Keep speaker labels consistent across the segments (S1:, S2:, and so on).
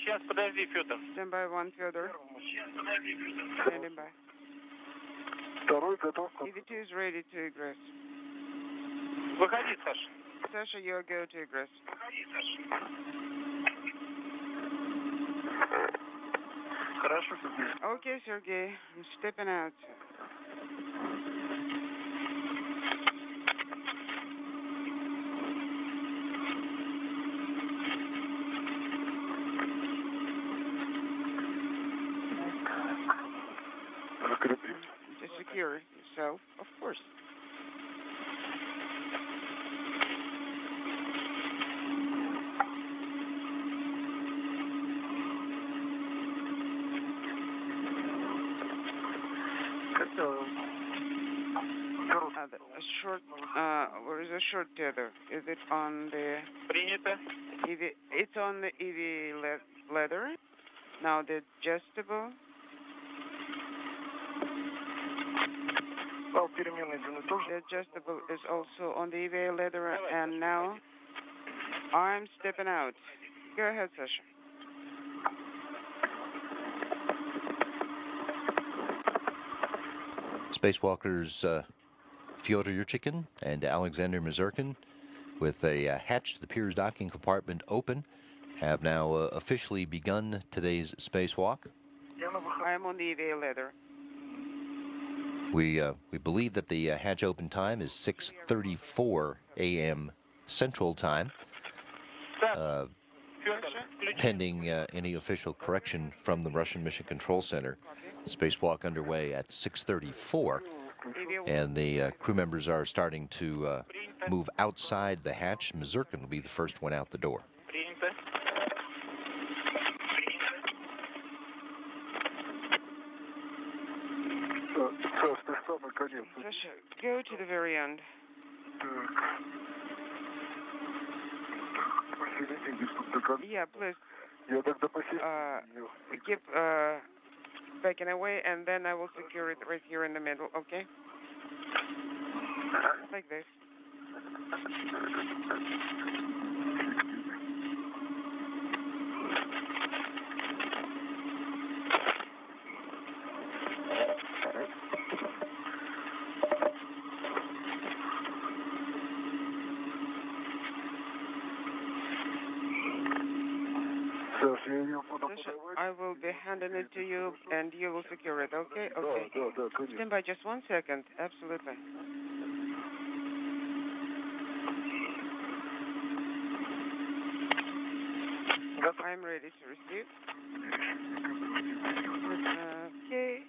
S1: Сейчас, подожди, Федор.
S2: Stand by 1, Fyodor. Standing by.
S3: Второй готов.
S2: EV2 is ready to egress.
S1: Выходи, Саша.
S2: Sasha, you'll go to egress.
S1: Выходи, Саша. Хорошо, Сергей.
S2: Okay, Sergey, I'm stepping out. To secure yourself, of course. A short, where is a short tether? Is it on the
S1: Принято.
S2: EV? It's on the EV leather. Now the adjustable. The adjustable is also on the EVA leather, and now I'm stepping out. Go ahead, Sasha.
S4: Spacewalkers Fyodor Yurchikhin and Alexander Mazurkin, with a hatch to the Piers docking compartment open, have now officially begun today's spacewalk.
S2: I'm on the EVA leather.
S4: We believe that the hatch open time is 6:34 a.m. Central Time, pending any official correction from the Russian Mission Control Center. Spacewalk underway at 6:34, and the crew members are starting to move outside the hatch. Mazurkin will be the first one out the door.
S2: Sasha, go to the very end. Yeah, please. Keep backing away, and then I will secure it right here in the middle, okay? Like this. I will be handing it to you, and you will secure it, okay? Okay. Stand by just 1 second. Absolutely. I'm ready to receive. Okay.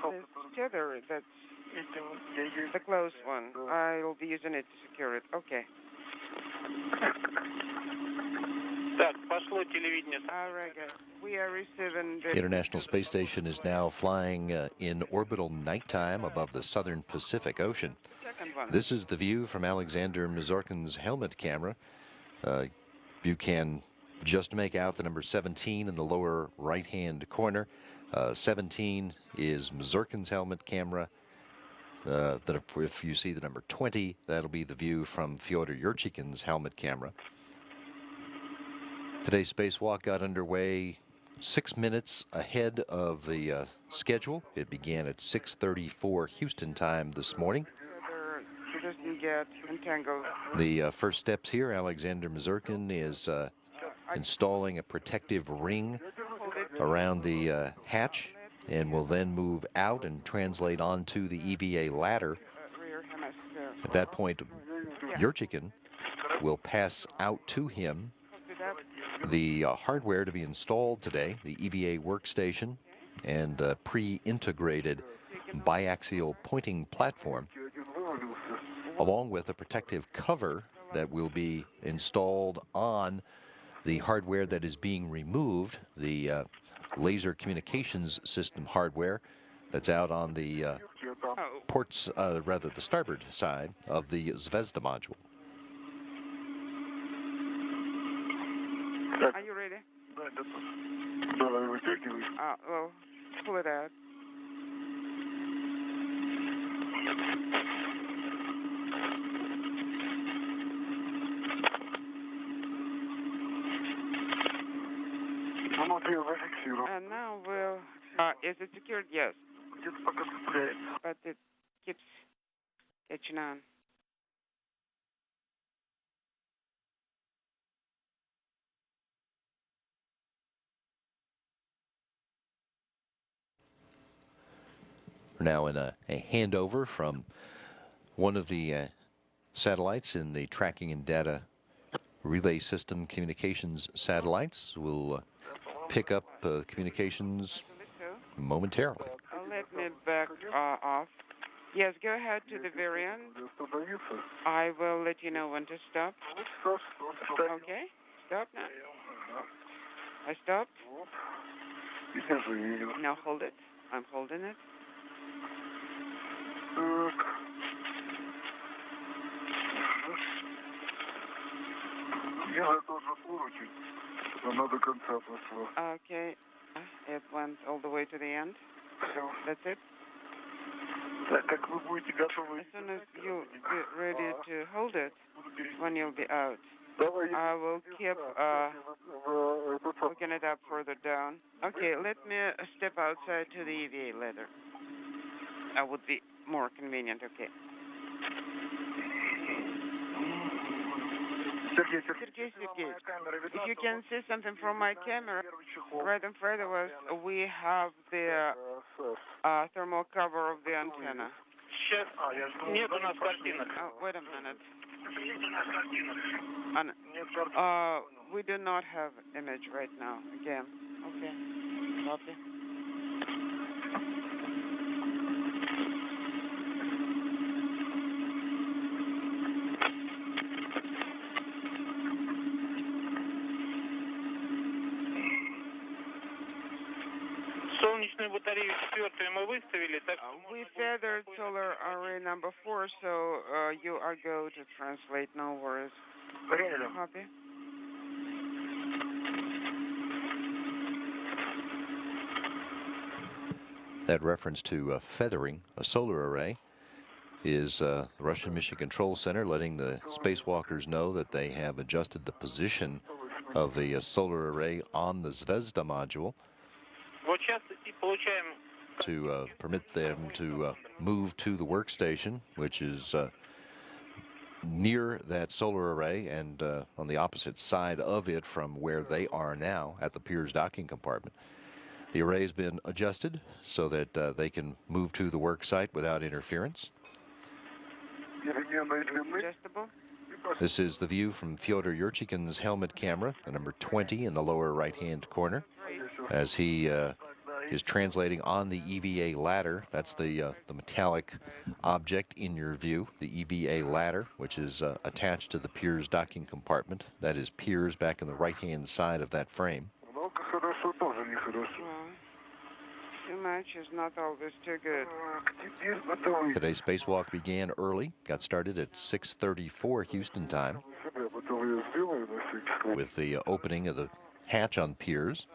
S2: This tether, that's the close one. I will be using it to secure it. Okay. All right, guys. We are receiving the
S4: International Space Station is now flying in orbital nighttime above the southern Pacific Ocean. This is the view from Alexander Mazurkin's helmet camera. You can just make out the number 17 in the lower right-hand corner. 17 is Mazurkin's helmet camera. If you see the number 20, that'll be the view from Fyodor Yurchikhin's helmet camera. Today's spacewalk got underway 6 minutes ahead of the schedule. It began at 6:34 Houston time this morning.
S2: Doesn't get entangled.
S4: The first steps here, Alexander Mazurkin is installing a protective ring around the hatch, and will then move out and translate onto the EVA ladder. At that point, Yurchikhin will pass out to him the hardware to be installed today, the EVA workstation and pre-integrated biaxial pointing platform, along with a protective cover that will be installed on the hardware that is being removed, the laser communications system hardware that's out on the ports, rather the starboard side of the Zvezda module.
S2: Are you ready? Well, pull it out.
S3: зафиксирован.
S2: And now we'll, is it secured? Yes,
S3: Где-то пока цепляет.
S2: but it keeps catching on.
S4: We're now in a handover from one of the satellites in the tracking and data relay system communications satellites. We'll pick up communications momentarily.
S2: Let me back off. Yes, go ahead to the very end.
S3: Остановиться.
S2: I will let you know when to stop.
S3: Стоп.
S2: Okay, stop now. I stopped.
S3: Вот. И держи ее.
S2: Now hold it. I'm holding it.
S3: Так. Я должен выручить. Она до конца пошла.
S2: Okay, it went all the way to the end.
S3: Все.
S2: That's it.
S3: Так как вы будете готовы.
S2: As soon as you get ready to hold it, when you'll be out,
S3: Давай.
S2: I will keep looking it up further down. Okay, let me step outside to the EVA ladder. That would be more convenient, okay.
S3: Сергей,
S2: Sergey, if you can see something from my camera, right in front of us, we have the thermal cover of the antenna.
S1: Сейчас нет у нас картинок.
S2: Wait a minute. We do not have image right now. Again. Okay. Copy.
S1: Солнечную батарею 4 мы выставили, так что
S2: We feathered solar array number 4, so you are go to translate, no worries. Copy.
S4: That reference to feathering a solar array is the Russian Mission Control Center letting the spacewalkers know that they have adjusted the position of the solar array on the Zvezda module
S1: вот сейчас и получаем
S4: to permit them to move to the workstation, which is near that solar array and on the opposite side of it from where they are now at the Piers docking compartment. The array has been adjusted so that they can move to the work site without interference.
S2: Adjustable.
S4: This is the view from Fyodor Yurchikin's helmet camera, the number 20 in the lower right-hand corner, as he is translating on the EVA ladder. That's the metallic object in your view, the EVA ladder, which is attached to the Piers docking compartment. That is Piers back in the right-hand side of that frame.
S2: Too much is not always too good.
S4: Today's spacewalk began early, got started at 6:34 Houston time, with the opening of the hatch on Piers.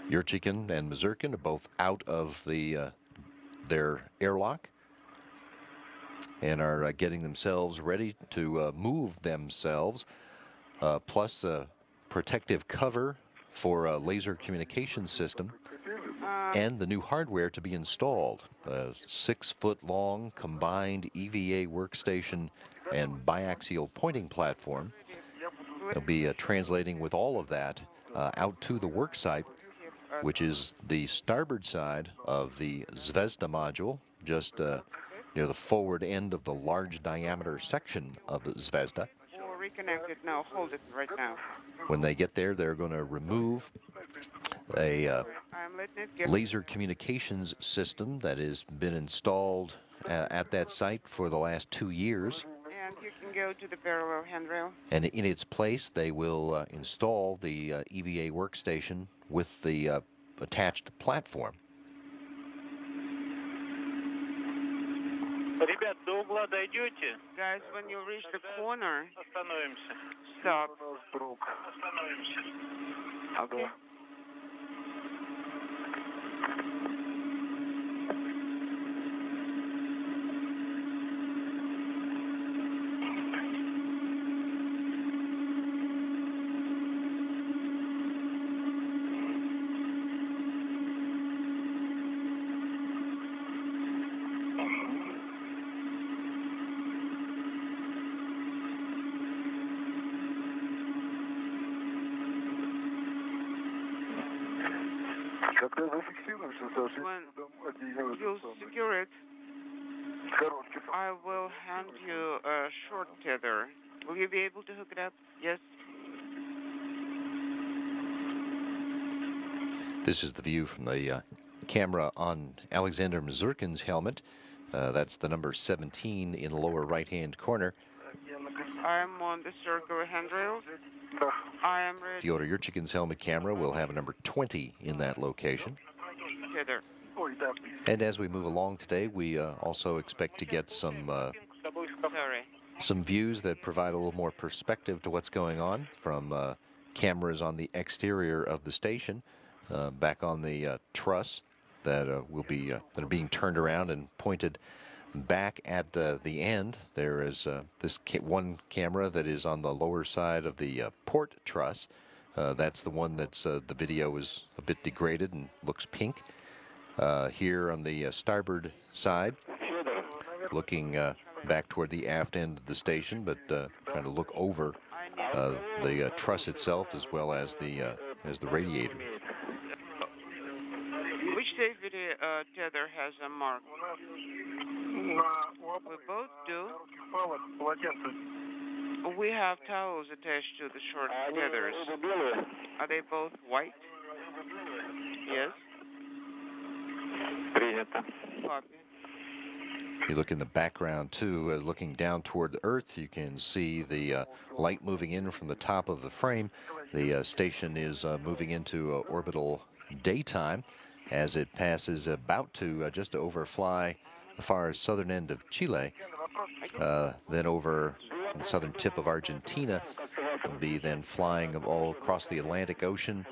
S4: Yurchikin and Mazurkin are both out of their airlock and are getting themselves ready to move themselves, plus a protective cover for a laser communication system and the new hardware to be installed, a 6-foot-long combined EVA workstation and biaxial pointing platform. They'll be translating with all of that out to the work site, which is the starboard side of the Zvezda module, just near the forward end of the large diameter section of the Zvezda.
S2: Reconnect it now. Hold it right now.
S4: When they get there, they're going to remove a laser communications system that has been installed at that site for the last 2 years.
S2: And you can go to the parallel handrail.
S4: And in its place, they will install the EVA workstation with the attached platform.
S1: Ребят, до угла дойдете?
S2: Guys, when you reach the corner,
S1: Остановимся.
S2: stop.
S1: Остановимся.
S2: Okay.
S3: Когда зафиксируешься, Саша, я
S2: When
S3: тебе дам один
S2: you'll secure it,
S3: короткий сам.
S2: I will hand you a short tether. Will you be able to hook it up? Yes.
S4: This is the view from the camera on Alexander Mazurkin's helmet. That's the number 17 in the lower right-hand corner.
S2: I'm on the circular handrails. I am ready.
S4: Fyodor Yurchikin's helmet camera will have a number 20 in that location.
S2: Tether.
S4: And as we move along today, we also expect to get some views that provide a little more perspective to what's going on from cameras on the exterior of the station, back on the truss that that are being turned around and pointed back at the end. There is this one camera that is on the lower side of the port truss. That's the one that's the video is a bit degraded and looks pink. Here on the starboard side, looking back toward the aft end of the station, but trying to look over the truss itself as well as the radiator.
S2: Which safety tether has a mark? We both do. We have towels attached to the short tethers. Are they both white? Yes. Copy.
S4: If you look in the background too, looking down toward the Earth, you can see the light moving in from the top of the frame. The station is moving into orbital daytime as it passes about to just overfly the far southern end of Chile, then over the southern tip of Argentina. It'll be then flying all across the Atlantic Ocean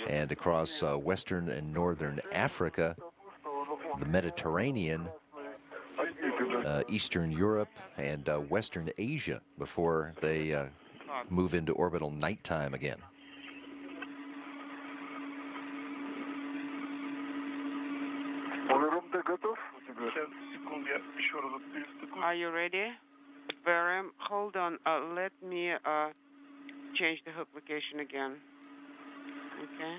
S4: and across western and northern Africa, the Mediterranean, Eastern Europe, and Western Asia before they move into orbital nighttime again.
S2: Are you ready? Baram, hold on. Let me change the hook location again. Okay.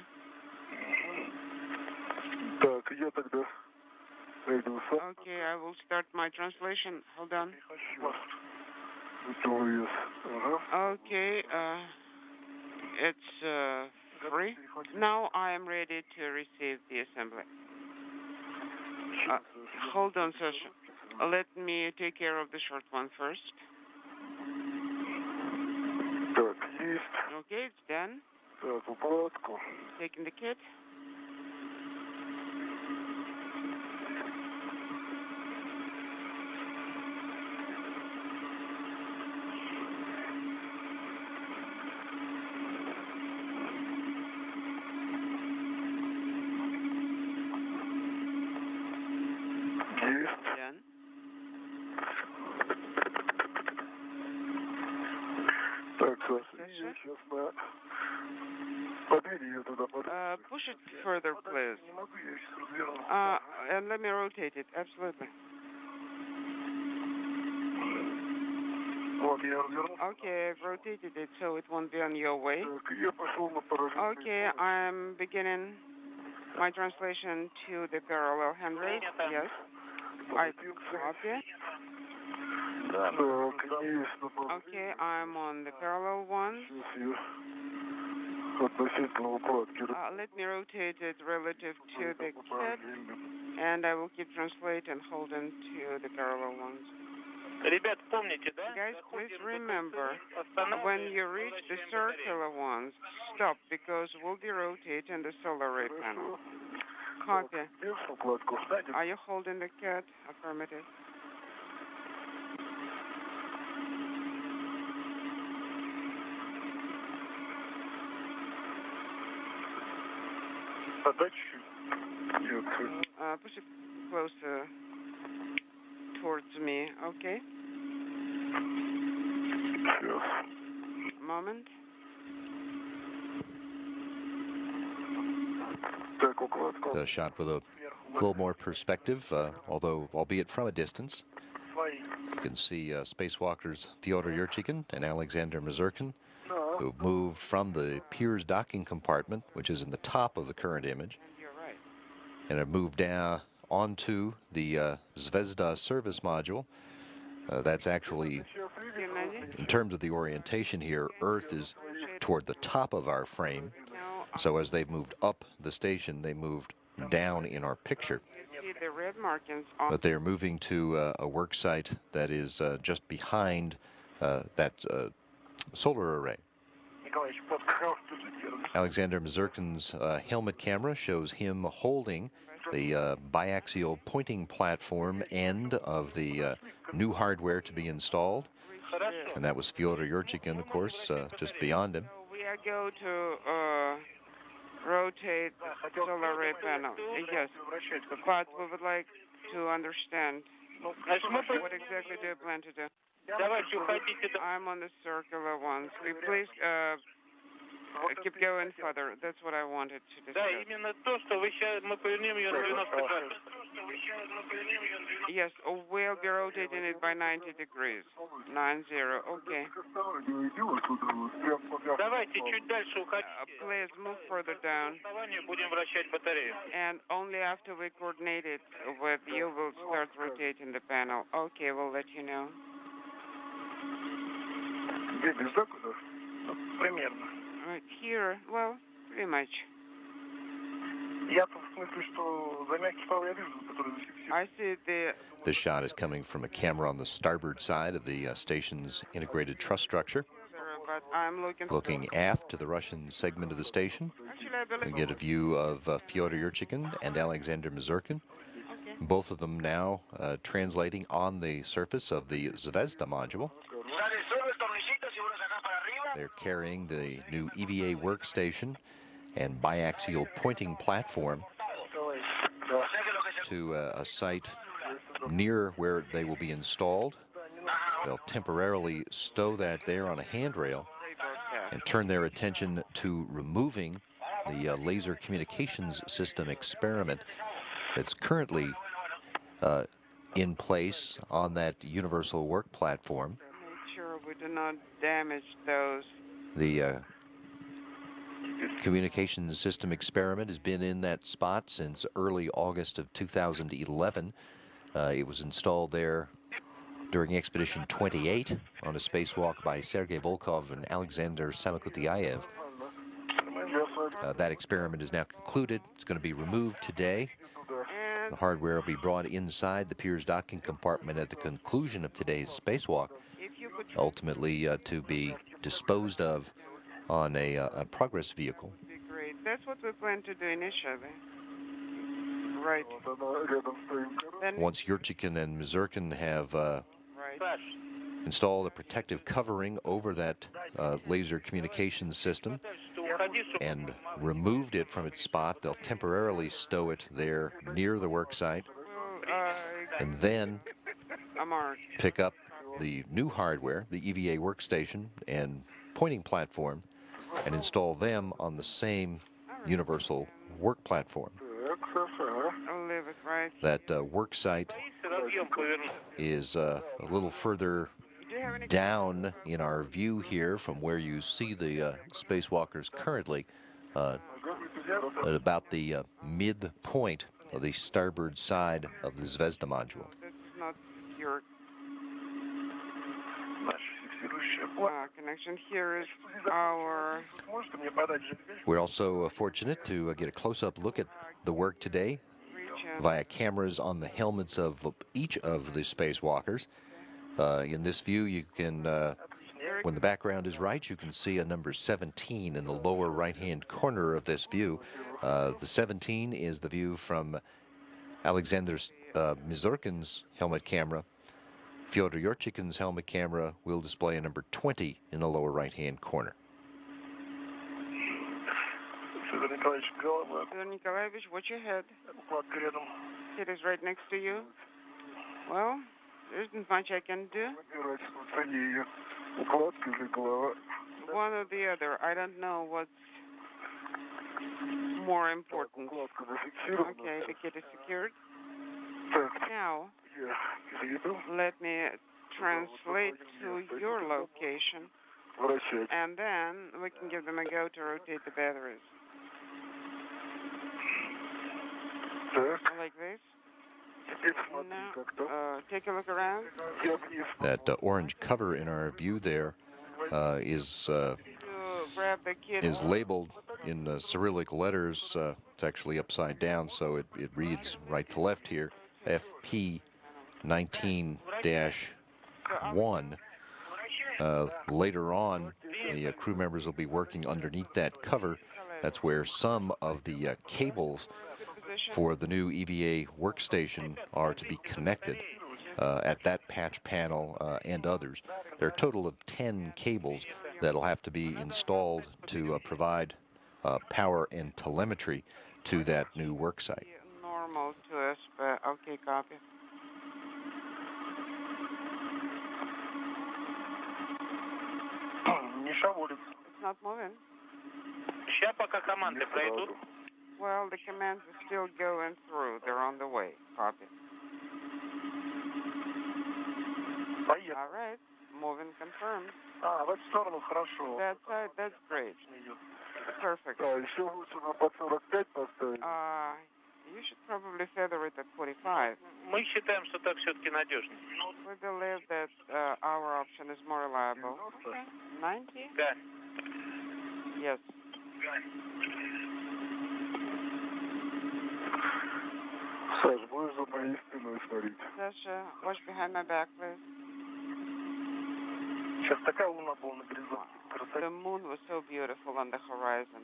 S2: Okay, I will start my translation. Hold on. Okay, it's free. Now I am ready to receive the assembly. Hold on, Sasha. Let me take care of the short one first. Okay, it's done. Taking the kit. Push it further, please. And let me rotate it. Absolutely. Okay, I've rotated it so it won't be on your way. Okay, I'm beginning my translation to the parallel handrail. Yes. I copy. Okay, I'm on the parallel one. Let me rotate it relative to the kit, and I will keep translating and holding to the parallel ones. Guys, please remember, when you reach the circular ones, stop, because we'll be rotating the solar array panel. Copy. Are you holding the kit? Affirmative. Push it closer towards me, okay? Moment.
S4: The shot with a little more perspective, although albeit from a distance. You can see spacewalkers Fyodor Yurchikin and Alexander Mazurkin, who moved from the Piers docking compartment, which is in the top of the current image.
S2: And you're right.
S4: and have moved down onto the Zvezda service module. That's actually, in terms of the orientation here, Earth is toward the top of our frame. So as they've moved up the station, they moved down in our picture. But they are moving to a work site that is just behind that solar array. Alexander Mazurkin's helmet camera shows him holding the biaxial pointing platform end of the new hardware to be installed. And that was Fyodor Yurchikhin, of course, just beyond him.
S2: We are going to rotate solar array panel. Yes, but we would like to understand what exactly do you plan to do? I'm on the circular ones. Please keep going further. That's what I wanted to discuss. Yes, we'll be rotating it by 90 degrees. 90, okay. Please move further down. And only after we coordinate it with you, we'll start rotating the panel. Okay, we'll let you know. Right here, well, pretty much. I see
S4: This shot is coming from a camera on the starboard side of the station's integrated truss structure.
S2: But I'm
S4: looking aft to the Russian segment of the station. We get a view of Fyodor Yurchikhin and Alexander Mazurkin.
S2: Okay.
S4: Both of them now translating on the surface of the Zvezda module. They're carrying the new EVA workstation and biaxial pointing platform to a site near where they will be installed. They'll temporarily stow that there on a handrail and turn their attention to removing the laser communications system experiment that's currently in place on that universal work platform.
S2: Make sure we do not damage those.
S4: The communications system experiment has been in that spot since early August of 2011. It was installed there during Expedition 28 on a spacewalk by Sergei Volkov and Alexander Samokhutyaev. That experiment is now concluded. It's going to be removed today. The hardware will be brought inside the Pirs docking compartment at the conclusion of today's spacewalk, ultimately to be disposed of on a progress vehicle.
S2: Great. That's what we plan to do initially. Right.
S4: Once Yurchikhin and Mazurkin have installed a protective covering over that laser communications system and removed it from its spot, they'll temporarily stow it there near the work site and then pick up the new hardware, the EVA workstation and pointing platform, and install them on the same universal work platform. That work site is a little further down in our view here from where you see the spacewalkers currently, at about the midpoint of the starboard side of the Zvezda module.
S2: This is not your connection. Here is our...
S4: We're also fortunate to get a close-up look at the work today via cameras on the helmets of each of the spacewalkers. In this view, you can, when the background is right, you can see a number 17 in the lower right-hand corner of this view. The 17 is the view from Alexander Mazurkin's helmet camera. Fyodor Yurchikhin's helmet camera will display a number 20 in the lower right-hand corner.
S2: Fyodor Nikolaevich, watch your head. It is right next to you. Well, there isn't much I can do. One or the other. I don't know what's more important. Okay, the kit is secured. Now, let me translate to your location, and then we can give them a go to rotate the batteries. Like this. Now, take a look around.
S4: That orange cover in our view there is
S2: You grab the kid.
S4: labeled in Cyrillic letters. It's actually upside down, so it reads right to left here, FP 19-1. Later on, the crew members will be working underneath that cover. That's where some of the cables for the new EVA workstation are to be connected at that patch panel and others. There are a total of 10 cables that'll have to be installed to provide power and telemetry to that new worksite.
S2: Normal to us, but okay, copy. It's not moving.
S1: Сейчас пока команды пройдут.
S2: Well, the commands are still going through. They're on the way. Copy. All right. Moving confirmed.
S3: в эту сторону хорошо.
S2: That side, that's great. Perfect.
S3: Еще лучше на под 45 поставить.
S2: You should probably feather it at 45.
S1: Мы считаем, что так все-таки надежнее.
S2: We believe that our option is more reliable. Okay. 90?
S1: Да.
S2: Yes.
S3: Саш, будешь за моей спиной смотреть?
S2: Sasha, watch behind my back, please.
S3: Сейчас такая луна была на горизонте.
S2: The moon was so beautiful on the horizon.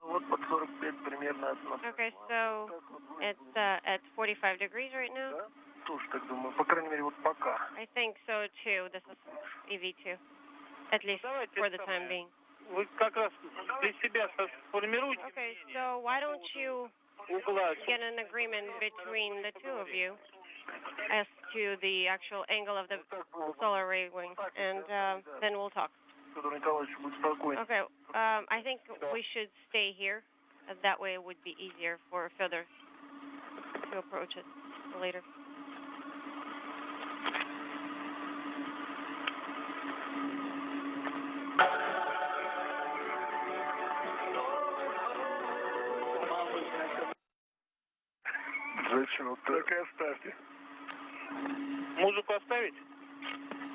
S3: Вот под 45 примерно атмосфера.
S5: Okay, so it's at 45 degrees right now?
S3: Да? Тоже так думаю. По крайней мере, вот пока.
S5: I think so too. This is EV2. At least for the time being.
S1: Вы как раз для себя сформируйте
S5: Okay, so why don't you
S1: угла.
S5: get an agreement between the two of you as to the actual angle of the solar array wing, and then we'll talk.
S3: Федор Николаевич, будь спокойен.
S5: Okay, I think we should stay here. That way it would be easier for Fedor to approach it later.
S3: Зачем? Так и оставьте.
S1: Музыку оставить?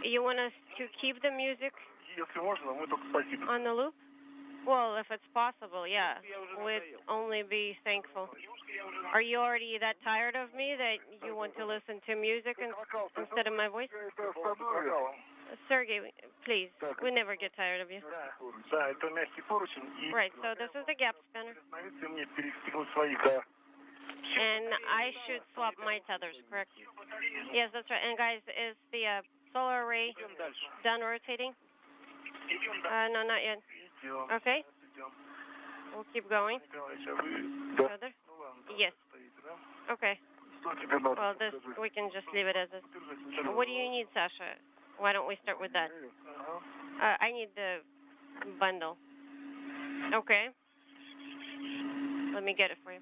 S5: You want us to keep the music
S3: Если можно, мы только спасибо.
S5: on the loop? Well, if it's possible, yeah. We'd only be thankful. Are you already that tired of me that you want to listen to music instead of my voice? Sergey, please, we never get tired of you.
S3: Да, это мягкий поручень.
S5: Right, so this is the gap spanner.
S3: Остановиться мне перестегнуть своих.
S5: And I should swap my tethers, correct? Yes, that's right. And guys, is the solar array done rotating? No, not yet. Okay. We'll keep going. Further? Yes. Okay. Well, this we can just leave it as is. What do you need, Sasha? Why don't we start with that? I need the bundle. Okay. Let me get it for you.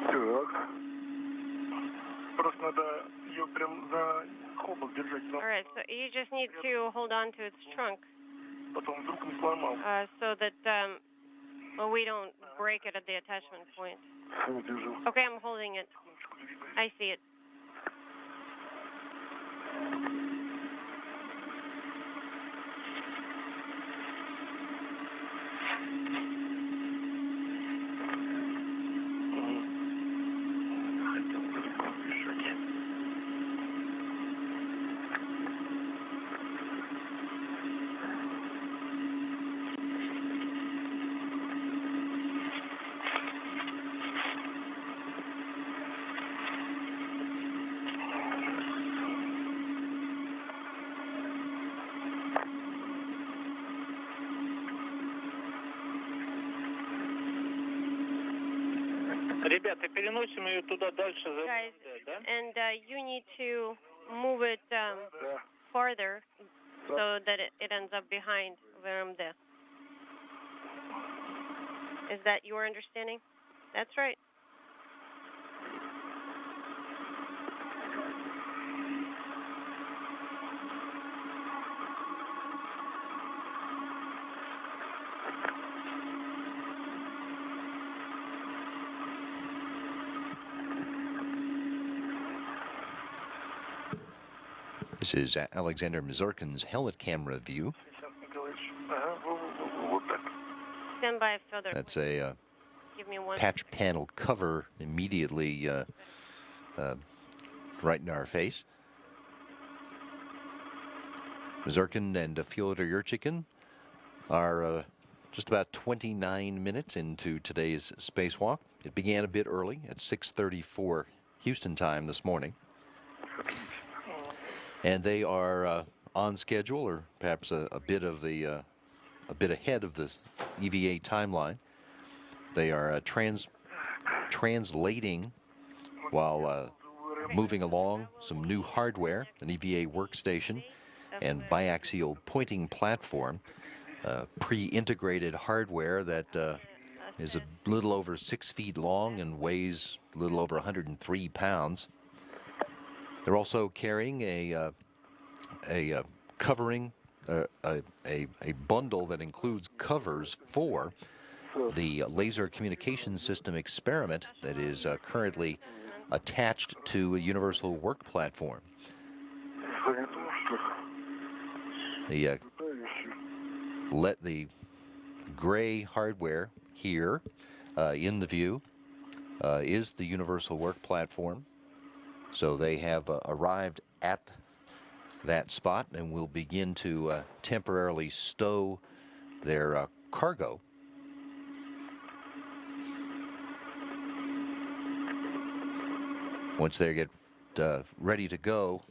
S3: Так. Просто надо ее прям за хобот держать.
S5: All right, so you just need to hold on to its trunk.
S3: Потом вдруг не сломал.
S5: So that well, we don't break it at the attachment point.
S3: Все, держу.
S5: Okay, I'm holding it. I see it.
S1: Ребята, переносим ее туда дальше.
S5: Guys,
S1: Да?
S5: and you need to move it farther so that it ends up behind where I'm there. Is that your understanding? That's right.
S4: This is Alexander Mazurkin's helmet camera view.
S5: Stand by, Fedor.
S4: That's a
S5: Give me one.
S4: patch panel cover immediately right in our face. Mazurkin and Fyodor Yurchikhin are just about 29 minutes into today's spacewalk. It began a bit early at 6:34 Houston time this morning. And they are on schedule, or perhaps a bit ahead of the EVA timeline. They are translating while moving along some new hardware, an EVA workstation and biaxial pointing platform, pre-integrated hardware that is a little over 6 feet long and weighs a little over 103 pounds. They're also carrying a covering, a bundle that includes covers for the laser communication system experiment that is currently attached to a universal work platform. The gray hardware here in the view is the universal work platform. So they have arrived at that spot and will begin to temporarily stow their cargo. Once they get ready to go,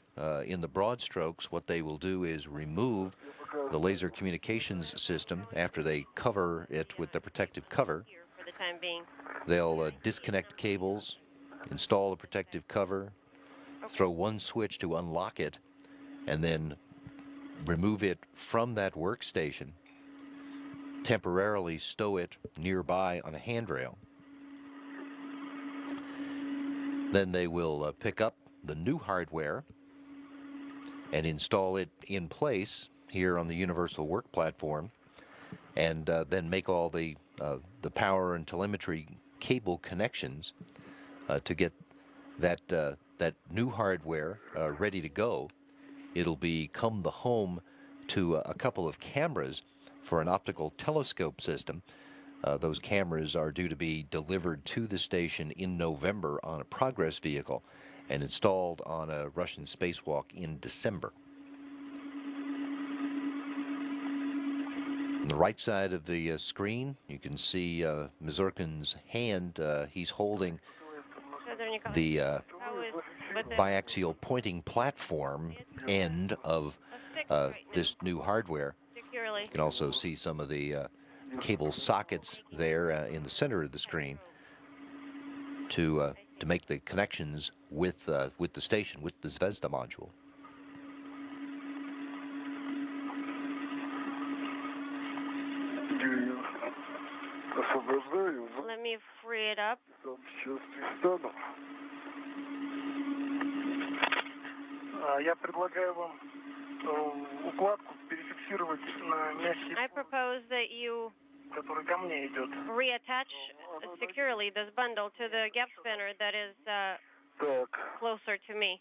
S4: in the broad strokes, what they will do is remove the laser communications system after they cover it with the protective cover.
S5: For the time being.
S4: They'll disconnect cables, install the protective cover, throw one switch to unlock it, and then remove it from that workstation, temporarily stow it nearby on a handrail. Then they will pick up the new hardware and install it in place here on the universal work platform, and then make all the power and telemetry cable connections to get that new hardware ready to go. It'll become the home to a couple of cameras for an optical telescope system. Those cameras are due to be delivered to the station in November on a Progress vehicle and installed on a Russian spacewalk in December. On the right side of the screen, you can see Mazurkin's hand. He's holding the biaxial pointing platform end of this new hardware. You can also see some of the cable sockets there in the center of the screen to make the connections with the station, with the Zvezda module.
S5: Let me free it up. I propose that you reattach securely this bundle to the gap spanner that is closer to me.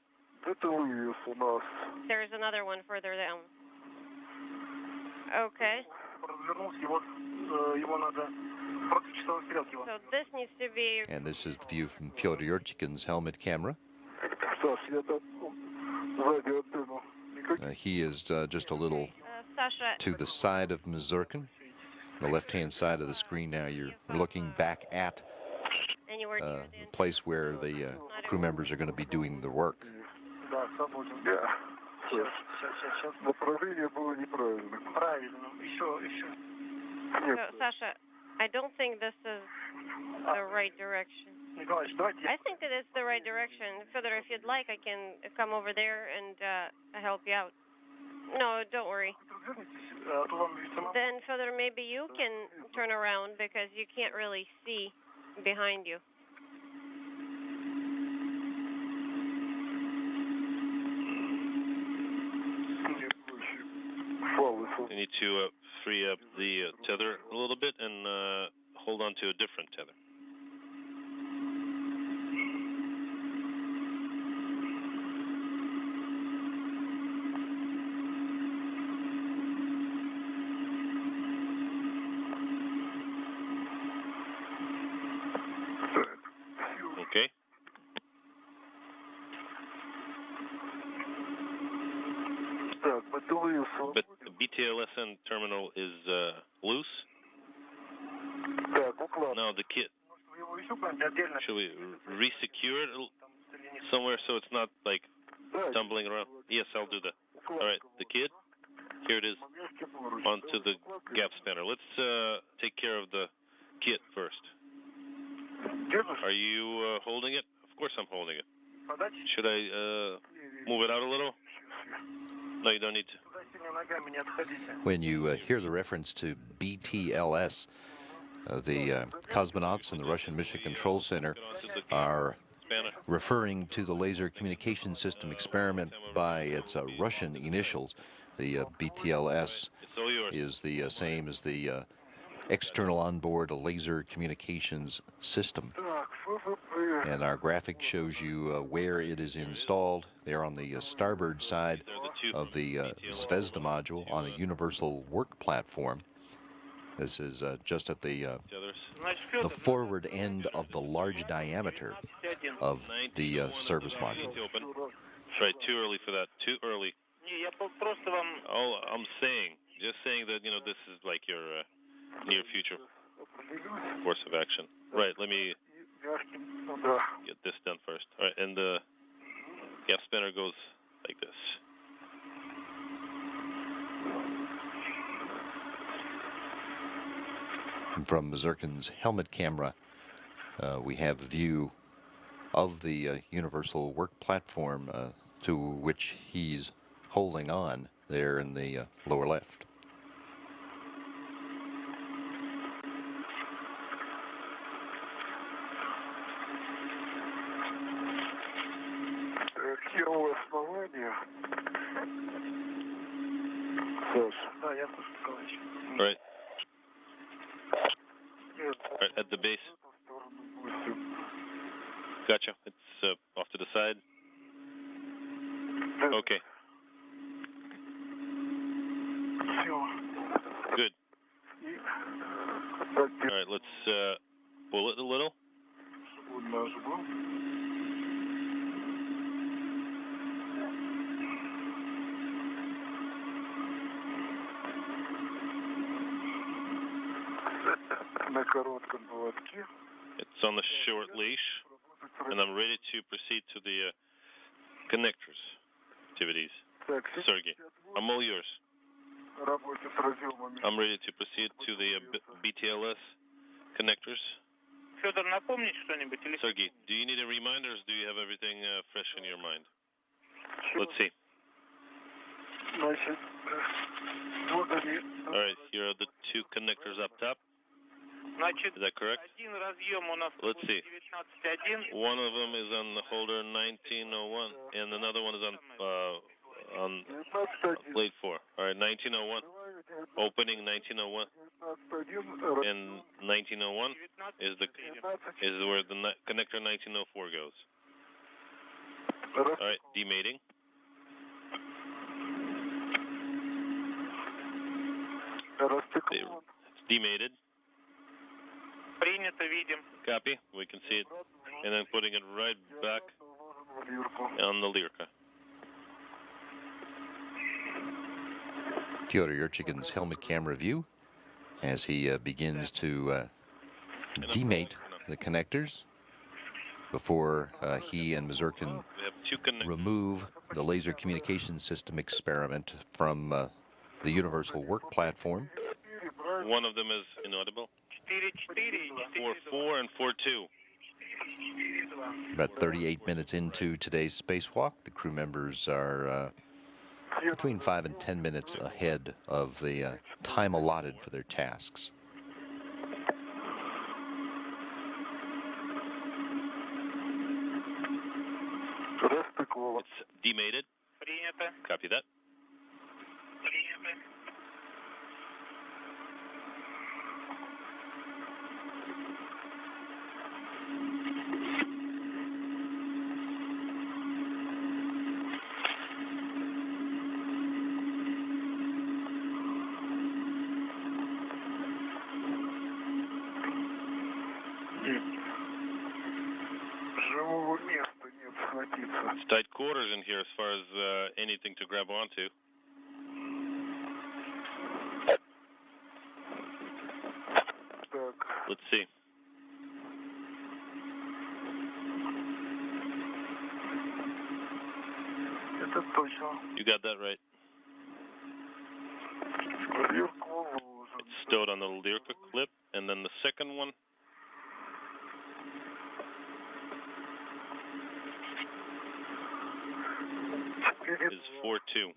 S5: There's another one further down. Okay. So this needs to be...
S4: And this is the view from Fyodor Yurchikhin's helmet camera. He is just a little to the side of Mazurkin. The left-hand side of the screen now, you're looking back at the place where the crew members are going to be doing the work.
S5: So, Sasha, I don't think this is the right direction. I think that it's the right direction. Further, if you'd like, I can come over there and help you out. No, don't worry. Then, Feather, maybe you can turn around because you can't really see behind you.
S6: You need to free up the tether a little bit and hold on to a different tether. Okay. But the BTLSN terminal is loose. Now the kit. Should we re-secure it somewhere so it's not like tumbling around? Yes, I'll do that. All right, the kit. Here it is. Onto the gap spanner. Let's take care of the kit first. Are you holding it? Of course I'm holding it. Should I move it out a little? No, you don't need to.
S4: When you hear the reference to BTLS, the cosmonauts in the Russian Mission Control Center are referring to the Laser Communication System experiment by its Russian initials. The BTLS is the same as the external onboard laser communications system. And our graphic shows you where it is installed. They're on the starboard side of the Zvezda module on a universal work platform. This is just at the forward end of the large diameter of the service module.
S6: Right, too early for that. Too early. Oh, I'm just saying that, this is like your near future course of action. Right, let me get this done first. All right, and the gap spanner goes like this.
S4: From Mazurkin's helmet camera, we have a view of the universal work platform to which he's holding on there in the lower left.
S6: Right. Right at the base. Gotcha. It's off to the side. Okay. Good. All right, let's pull it a little. It's on the short leash, and I'm ready to proceed to the connectors activities. Sergey, I'm all yours. I'm ready to proceed to the BTLS connectors. Sergey, do you need a reminder, or do you have everything fresh in your mind? Let's see. All right, here are the two connectors up top. Is that correct? Let's see. One of them is on the holder 1901, and another one is on plate 4. All right, 1901. Opening 1901, and 1901 is where the connector 1904 goes. All right, demating. It's demated. Copy. We can see it, and then putting it right back on the Lyrica.
S4: Fyodor Yurchikin's helmet camera view as he begins to demate the connectors before he and Mazurkin remove the laser communication system experiment from the universal work platform.
S6: One of them is inaudible. 4-4 and 4-2.
S4: About 38 minutes into today's spacewalk, the crew members are between 5 and 10 minutes ahead of the time allotted for their tasks.
S6: It's demated. Copy that. It's tight quarters in here as far as anything to grab onto. Let's see. You got that right. It's stowed on the Lyrica clip, and then the second one is 4-2.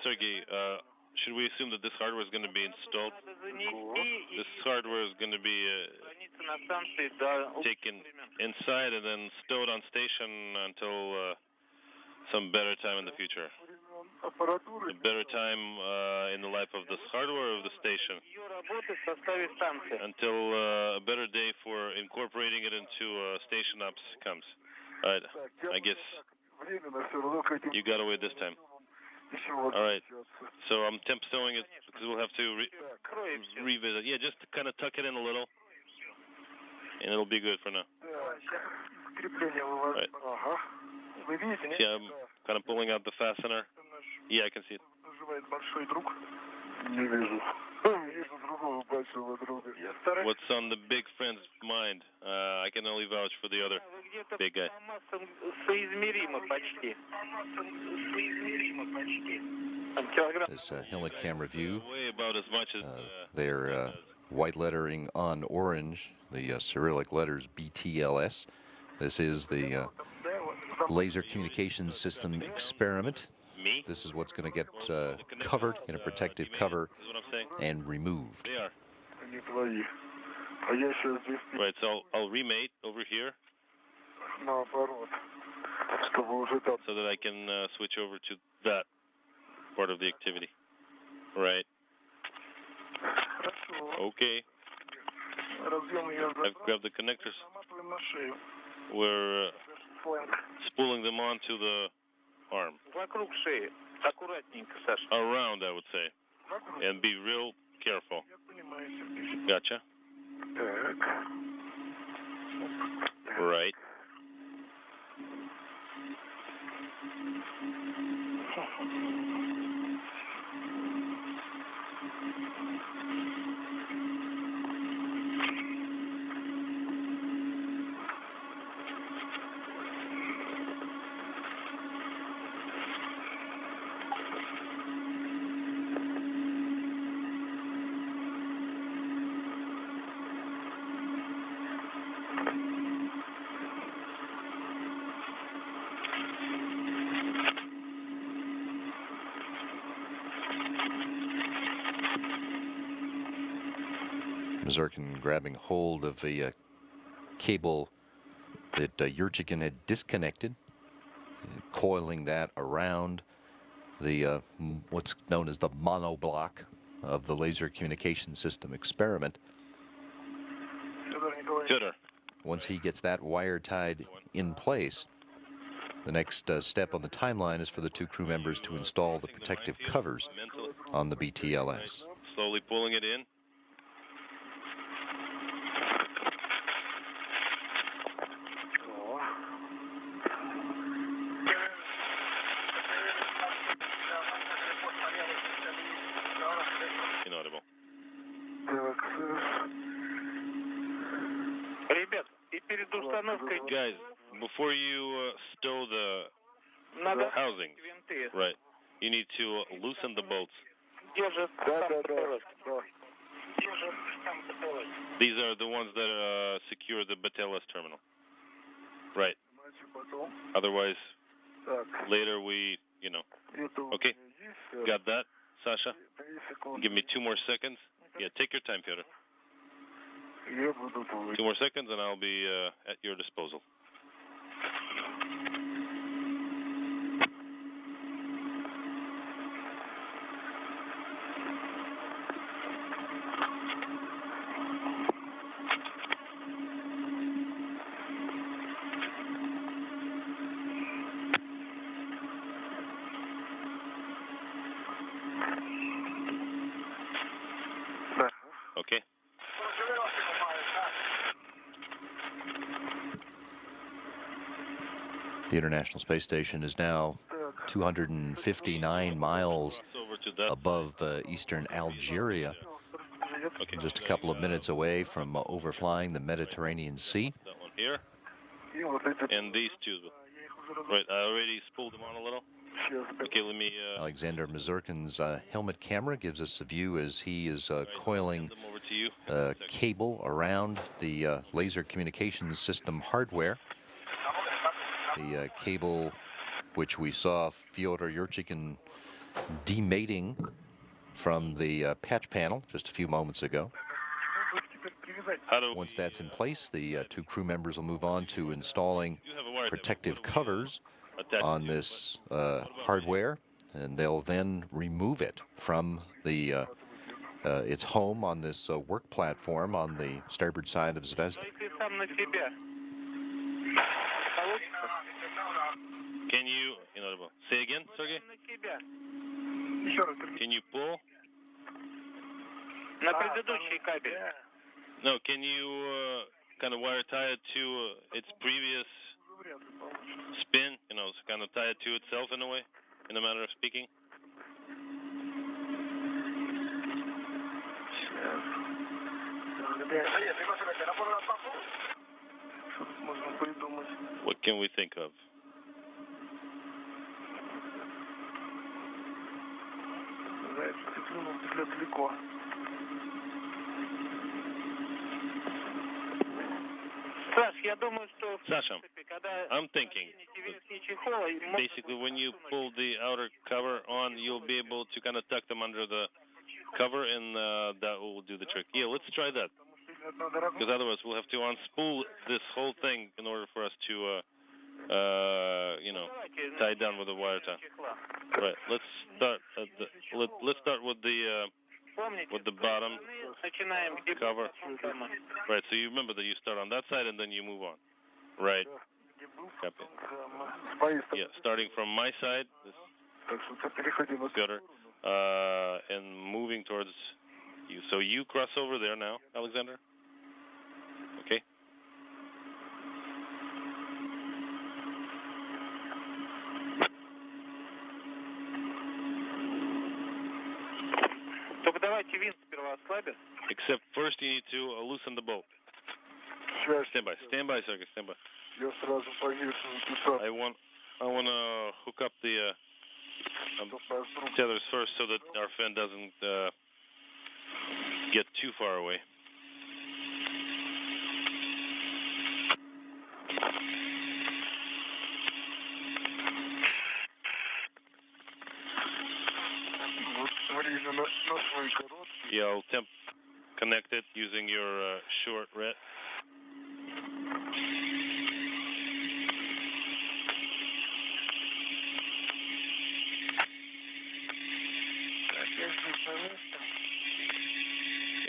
S6: Sergey, should we assume that this hardware is going to be installed? This hardware is going to be taken inside and then stowed on station until some better time in the future. A better time in the life of this hardware of the station. Until a better day for incorporating it into station ops comes. Alright, I guess you got away this time. Alright, so I'm temp stowing it because we'll have to revisit. Yeah, just kind of tuck it in a little, and it'll be good for now. Right. See, I'm kind of pulling out the fastener. Yeah, I can see it. What's on the big friend's mind? I can only vouch for the other big guy.
S4: This helicamera view,
S6: Way about as much as
S4: their white lettering on orange, the Cyrillic letters BTLS. This is the laser communications system experiment.
S6: me.
S4: This is what's going to get covered in a protective cover and removed.
S6: They are. Right, so I'll remate over here so that I can switch over to that part of the activity. Right. Okay. I've grabbed the connectors. We're spooling them onto the arm. Around, I would say. And be real careful. Gotcha. Right.
S4: Mazurkin grabbing hold of the cable that Yurchikin had disconnected, coiling that around the what's known as the monoblock of the laser communication system experiment.
S6: Gooder.
S4: Once he gets that wire tied in place, the next step on the timeline is for the two crew members to install the protective covers on the BTLS.
S6: Slowly pulling it in. Inaudible. Guys, before you stow the housing, right, you need to loosen the bolts. These are the ones that secure the Batelas terminal. Right. Otherwise, later we, Okay, got that, Sasha? Give me 2 more seconds. Yeah, take your time, Fyodor. 2 more seconds and I'll be at your disposal. Okay.
S4: The International Space Station is now 259 miles above eastern Algeria, just a couple of minutes away from overflying the Mediterranean Sea.
S6: That one here. And these two. Right, I already spooled them on a little. Okay, let me...
S4: Alexander Mazurkin's helmet camera gives us a view as he is coiling cable around the laser communications system hardware. The cable which we saw Fyodor Yurchikhin demating from the patch panel just a few moments ago. Once that's in place, the 2 crew members will move on to installing protective covers on this hardware, and they'll then remove it from the its home on this work platform on the starboard side of Zvezda.
S6: Can you, say again, Sergey? Can you pull? No, can you kind of wire tie it to its previous spin, kind of tie it to itself in a way, in a manner of speaking? What can we think of? Sasha, I'm thinking, basically when you pull the outer cover on, you'll be able to kind of tuck them under the cover, and that will do the trick. Yeah, let's try that. Because otherwise we'll have to unspool this whole thing in order for us to, tie it down with a wire tie. Right, let's start let's start with the bottom cover. Right, so you remember that you start on that side and then you move on. Right. Copy. Yeah, starting from my side, Fyodor, and moving towards you. So you cross over there now, Alexander. Okay. Except first you need to loosen the bolt. Stand by, Sergey, stand by. I want to hook up the tethers first so that our fan doesn't get too far away. Yeah, I'll connect it using your short ret.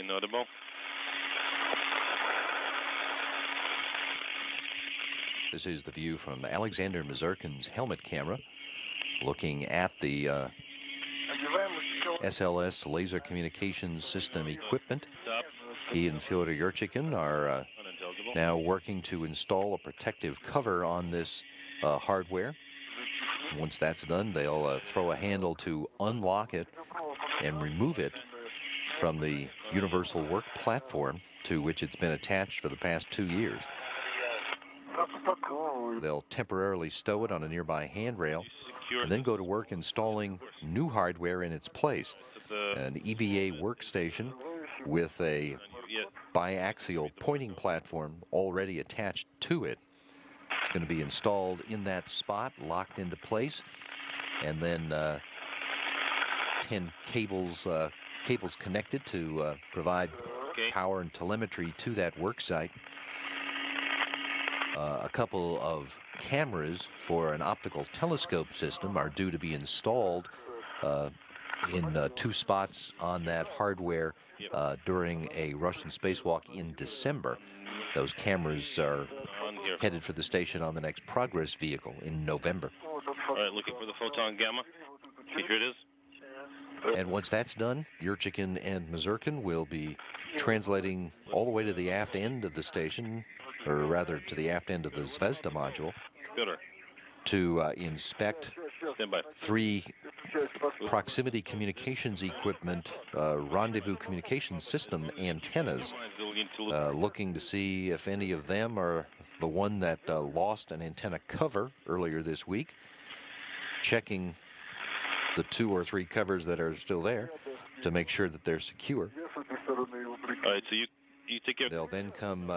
S6: Inaudible.
S4: This is the view from Alexander Mazurkin's helmet camera, looking at the SLS laser communications system equipment. He and Fyodor Yurchikhin are now working to install a protective cover on this hardware. Once that's done, they'll throw a handle to unlock it and remove it from the universal work platform to which it's been attached for the past 2 years. They'll temporarily stow it on a nearby handrail and then go to work installing new hardware in its place. An EVA workstation with a biaxial pointing platform already attached to it. It's going to be installed in that spot, locked into place, and then 10 cables connected to provide power and telemetry to that work site. A couple of cameras for an optical telescope system are due to be installed in 2 spots on that hardware during a Russian spacewalk in December. Those cameras are headed for the station on the next Progress vehicle in November.
S6: All right, looking for the photon gamma. Okay, here it is.
S4: And once that's done, Yurchikin and Mazurkin will be translating all the way to the aft end of the station, or rather to the aft end of the Zvezda module, to inspect 3 proximity communications equipment rendezvous communication system antennas, looking to see if any of them are the one that lost an antenna cover earlier this week, checking the 2 or 3 covers that are still there to make sure that they're secure.
S6: All right, so you take care.
S4: They'll then come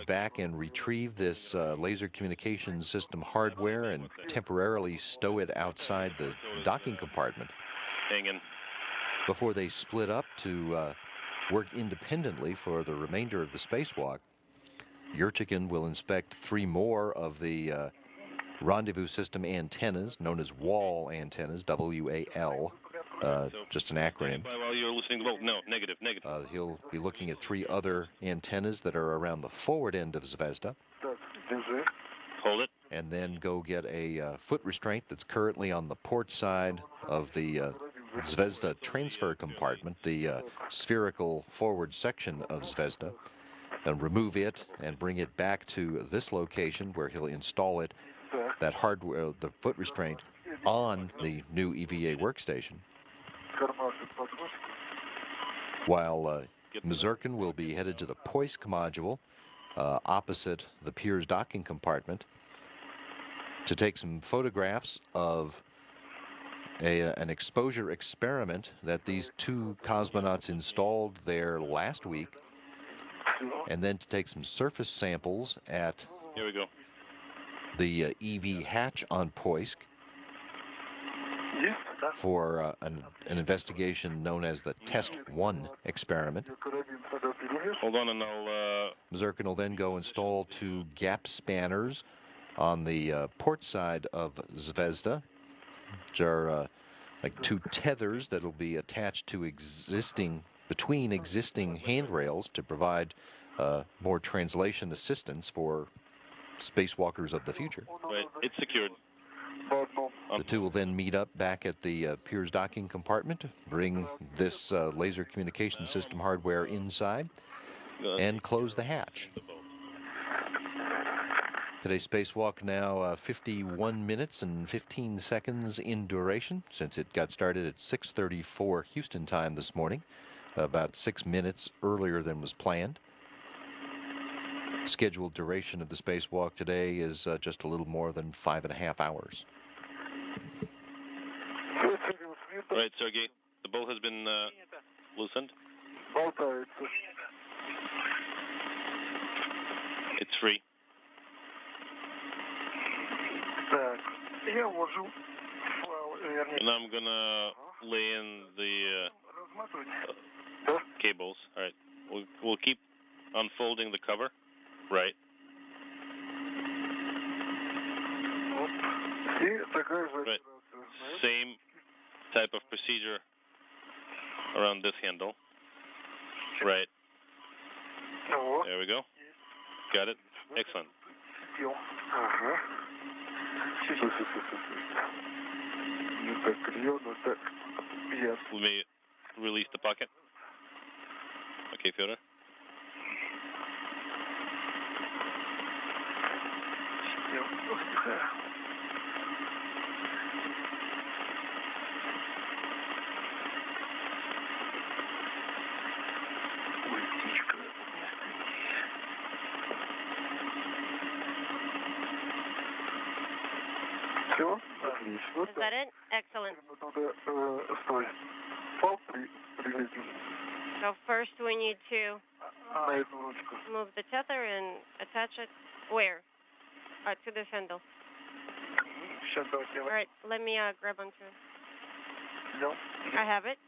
S4: back and retrieve this laser communication system hardware and temporarily stow it outside the docking compartment before they split up to work independently for the remainder of the spacewalk. Yurchikin will inspect 3 more of the rendezvous system antennas, known as wall antennas, WAL, just an acronym.
S6: While you're listening, no, negative.
S4: He'll be looking at 3 other antennas that are around the forward end of Zvezda.
S6: Hold it.
S4: And then go get a foot restraint that's currently on the port side of the Zvezda transfer compartment, the spherical forward section of Zvezda, and remove it and bring it back to this location where he'll install it, that hardware, the foot restraint, on the new EVA workstation. While Mazurkin will be headed to the Poisk module opposite the Piers docking compartment to take some photographs of an exposure experiment that these 2 cosmonauts installed there last week, and then to take some surface samples at
S6: Here we go.
S4: the EV hatch on Poisk for an investigation known as the Test 1 experiment.
S6: Hold on, and I'll...
S4: Mazurkin will then go install 2 gap spanners on the port side of Zvezda, which are like 2 tethers that will be attached to between existing handrails to provide more translation assistance for spacewalkers of the future.
S6: Right, it's secured.
S4: The 2 will then meet up back at the Piers docking compartment, bring this laser communication system hardware inside, and close the hatch. Today's spacewalk now 51 minutes and 15 seconds in duration, since it got started at 6:34 Houston time this morning, about 6 minutes earlier than was planned. Scheduled duration of the spacewalk today is just a little more than 5.5 hours.
S6: Right, Sergey. The bolt has been loosened. It's free. And I'm gonna lay in the cables. All right. We'll keep unfolding the cover. Right. Right. Same type of procedure around this handle. Right. There we go. Got it. Excellent. We may release the pocket. Okay, Fyodor.
S5: Is that it? Excellent. So first we need to
S3: На эту ручку.
S5: move the tether and attach it where? To this handle.
S3: Сейчас давайте.
S5: All right, let me grab onto it.
S3: Взял.
S5: I have it,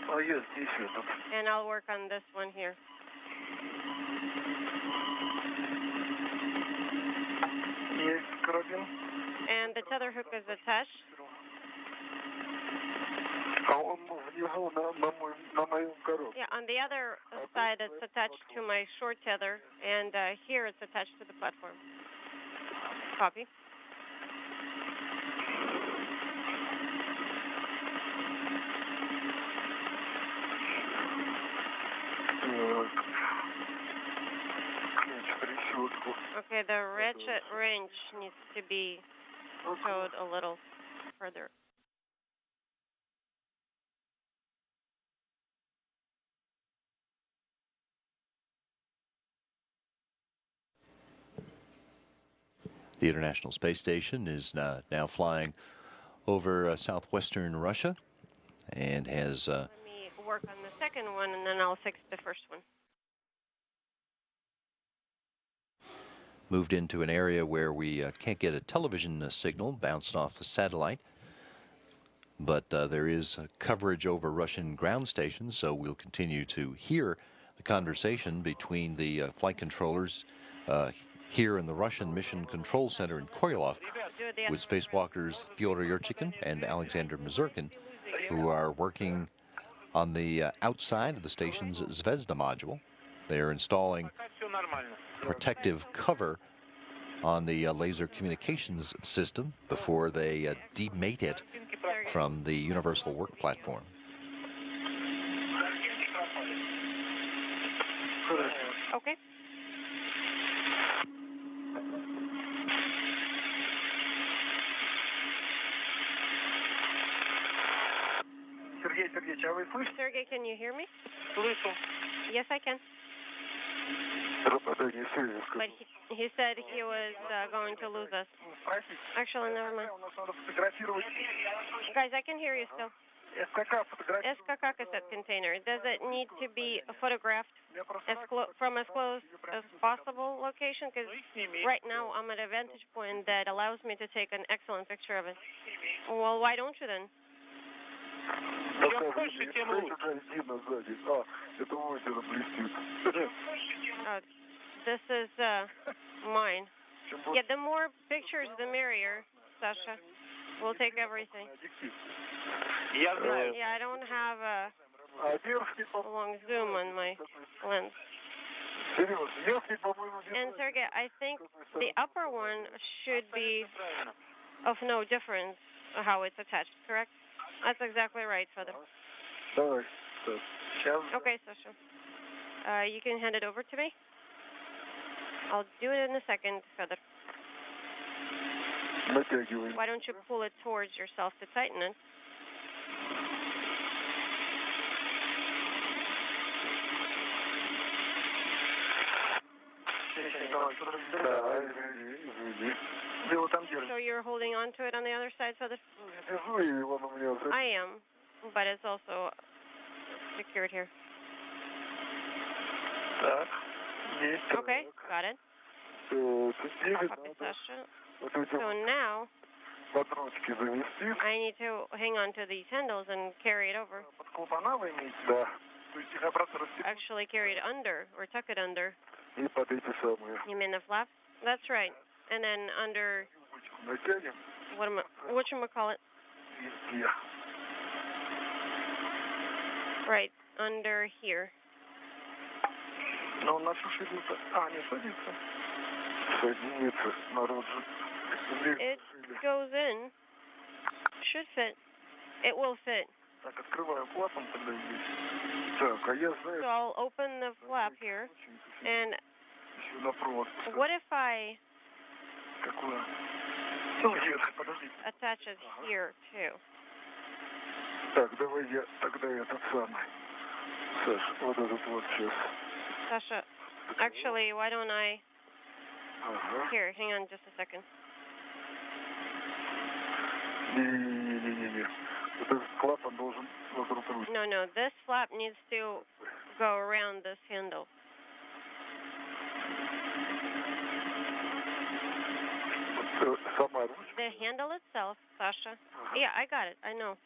S3: А я здесь этот.
S5: and I'll work on this one here.
S3: Есть карабин.
S5: And the tether hook is attached.
S3: А он внизу на моем коробке.
S5: Yeah, on the other side it's attached to my short tether, and here it's attached to the platform. Copy. Okay, the ratchet wrench needs to be towed a little further.
S4: The International Space Station is now flying over southwestern Russia and has
S5: Let me work on the second one, and then I'll fix the first one.
S4: moved into an area where we can't get a television signal bounced off the satellite, but there is coverage over Russian ground stations, so we'll continue to hear the conversation between the flight controllers here in the Russian Mission Control Center in Koryolov with spacewalkers Fyodor Yurchikhin and Alexander Mazurkin, who are working on the outside of the station's Zvezda module. They are installing protective cover on the laser communications system before they demate it from the universal work platform.
S5: Okay.
S3: Сергей Сергеевич, а вы слышите?
S5: Sergey, can you hear me?
S1: Слышу.
S5: Yes, I can.
S3: Пропадание связи.
S5: But he said he was going to lose us.
S3: Спросите.
S5: Actually, never mind.
S3: У нас надо фотографировать.
S5: Guys, I can hear you still.
S3: СКК фотографировать.
S5: SKK cassette container. Does it need to be photographed from as close as possible location? Because right now I'm at a vantage point that allows me to take an excellent picture of it. Well, why don't you then?
S1: Чем больше, тем лучше.
S3: Видно сзади. Это озеро блестит.
S5: This is mine. Yeah, the more pictures, the merrier, Sasha. We'll take everything.
S1: Я знаю.
S5: Yeah, I don't have a long zoom on my lens. And Sergey, I think the upper one should be of no difference how it's attached, correct? That's exactly right, Father. Okay, Sasha. You can hand it over to me. I'll do it in a second, Father. Why don't you pull it towards yourself to tighten it? So you're holding on to it on the other side, Father? I am, but it's also secured here. Okay, got it. Copy, Sasha. So now, I need to hang on to these handles and carry it over. Actually carry it under, or tuck it under. You mean the flap? That's right. And then under, whatchamacallit? Right, under here. It goes in. Should fit. It will fit. So I'll open the flap here. And what if I attach it here too? Sasha, actually, why don't I... Here, hang on just a second. No, this flap needs to go around this handle. The handle itself, Sasha. Yeah, I got it. I know.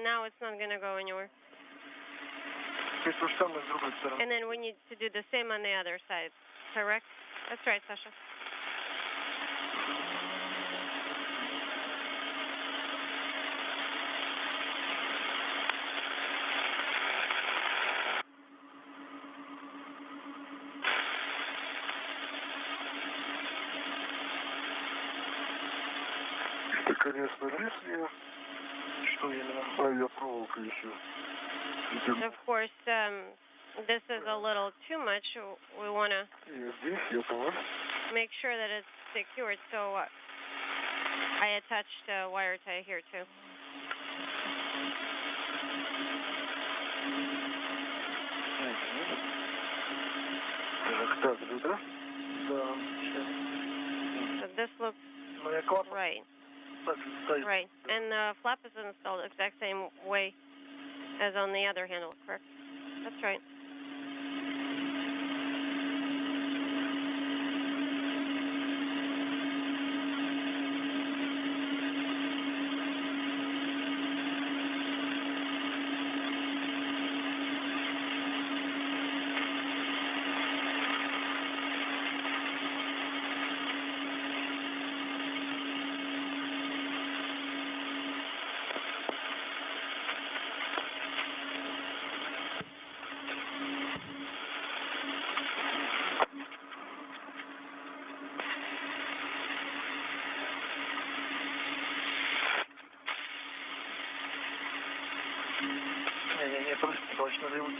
S5: Now it's not going to go anywhere. And then we need to do the same on the other side, correct? That's right, Sasha. Of course, this is a little too much. We want to make sure that it's secured, so I attached a wire tie here too. So this looks right. Right, and the flap is installed the exact same way as on the other handle, correct? That's right.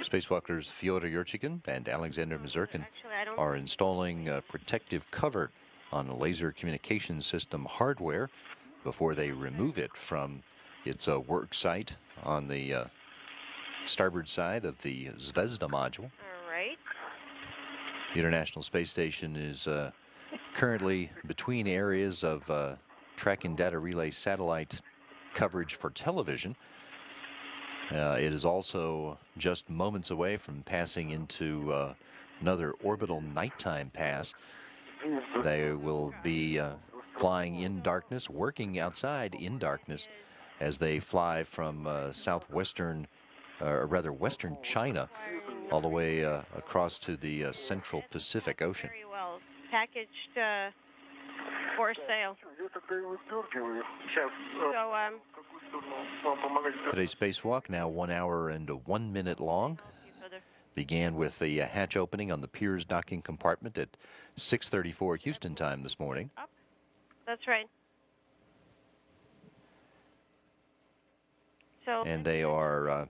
S4: Spacewalkers Fyodor Yurchikhin and Alexander Mazurkin are installing protective cover on the laser communication system hardware before they remove it from its work site on the starboard side of the Zvezda module.
S5: All right.
S4: The International Space Station is currently between areas of tracking data relay satellite coverage for television. It is also just moments away from passing into another orbital nighttime pass. They will be flying in darkness, working outside in darkness as they fly from southwestern, or rather western China, all the way across to the central Pacific Ocean.
S5: Very well packaged for sale. So,
S4: Today's spacewalk, now 1 hour and 1 minute long, began with the hatch opening on the Piers docking compartment at 6:34 Houston time this morning.
S5: That's right. So,
S4: and they are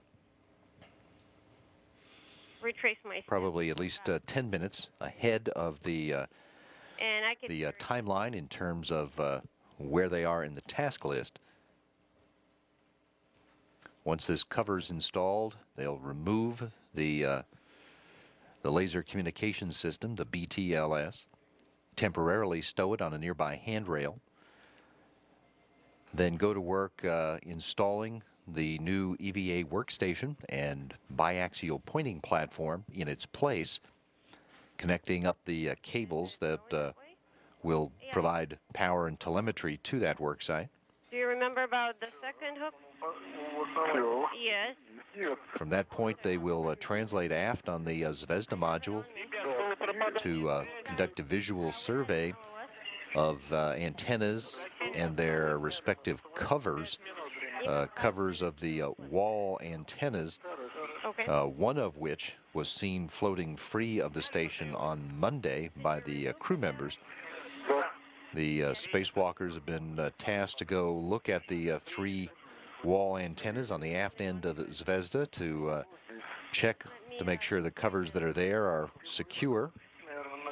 S5: retrace my
S4: probably at least 10 minutes ahead of the timeline in terms of where they are in the task list. Once this cover is installed, they'll remove the laser communication system, the BTLS, temporarily stow it on a nearby handrail, then go to work installing the new EVA workstation and biaxial pointing platform in its place, connecting up the cables that will provide power and telemetry to that worksite.
S5: Do you remember about the second hook? Yes.
S4: From that point, they will translate aft on the Zvezda module to conduct a visual survey of antennas and their respective covers, covers of the wall antennas, one of which was seen floating free of the station on Monday by the crew members. The spacewalkers have been tasked to go look at the 3 wall antennas on the aft end of Zvezda to check to make sure the covers that are there are secure,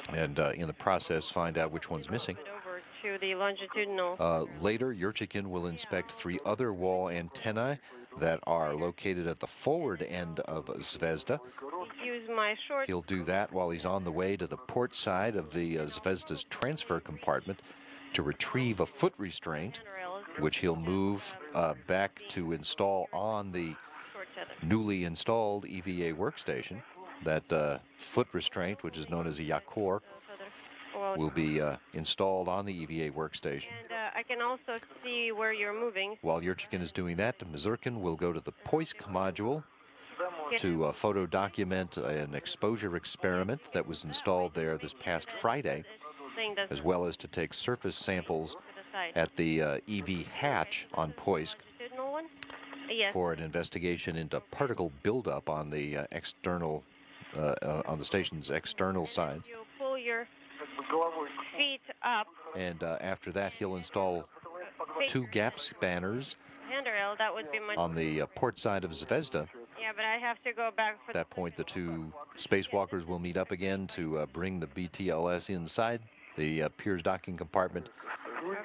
S4: and in the process find out which one's missing.
S5: Over to the longitudinal.
S4: Later, Yurchikhin will inspect 3 other wall antennae that are located at the forward end of Zvezda.
S5: Use my short.
S4: He'll do that while he's on the way to the port side of the Zvezda's transfer compartment to retrieve a foot restraint, which he'll move back to install on the newly installed EVA workstation. That foot restraint, which is known as a yakor, will be installed on the EVA workstation.
S5: And I can also see where you're moving.
S4: While Yurchikin is doing that, Mazurkin will go to the POISC module to photo document an exposure experiment that was installed there this past Friday, as well as to take surface samples at the EV hatch on POISC for an investigation into particle buildup on the external, on the station's external side.
S5: You pull your feet up.
S4: And after that, he'll install 2 gap spanners
S5: Handrail, that would be
S4: on the port side of Zvezda.
S5: Yeah, but I have to go back for
S4: At that point, the 2 spacewalkers will meet up again to bring the BTLS inside the Piers docking compartment.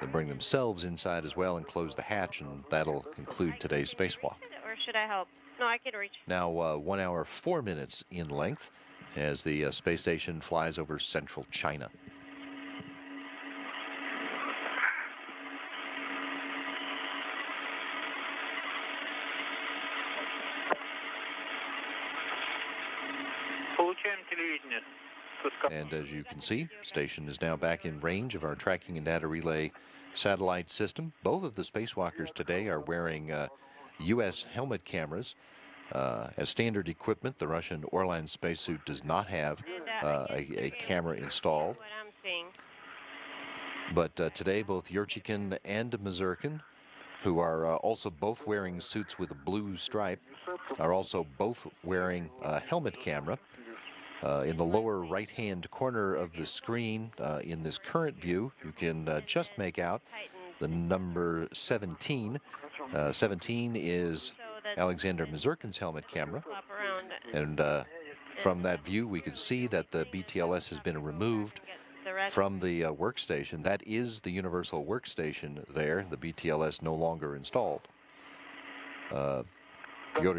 S4: They'll bring themselves inside as well and close the hatch, and that'll conclude today's spacewalk.
S5: Or should I help? No, I can reach.
S4: Now, 1 hour, 4 minutes in length as the space station flies over central China. And as you can see, station is now back in range of our tracking and data relay satellite system. Both of the spacewalkers today are wearing U.S. helmet cameras. As standard equipment, the Russian Orlan spacesuit does not have a camera installed. But today, both Yurchikin and Mazurkin, who are also both wearing suits with a blue stripe, are also both wearing a helmet camera. In the lower right-hand corner of the screen, in this current view, you can just make out the number 17. 17 is Alexander Mazurkin's helmet camera. And from that view, we can see that the BTLS has been removed from the workstation. That is the universal workstation there, the BTLS no longer installed. Fyodor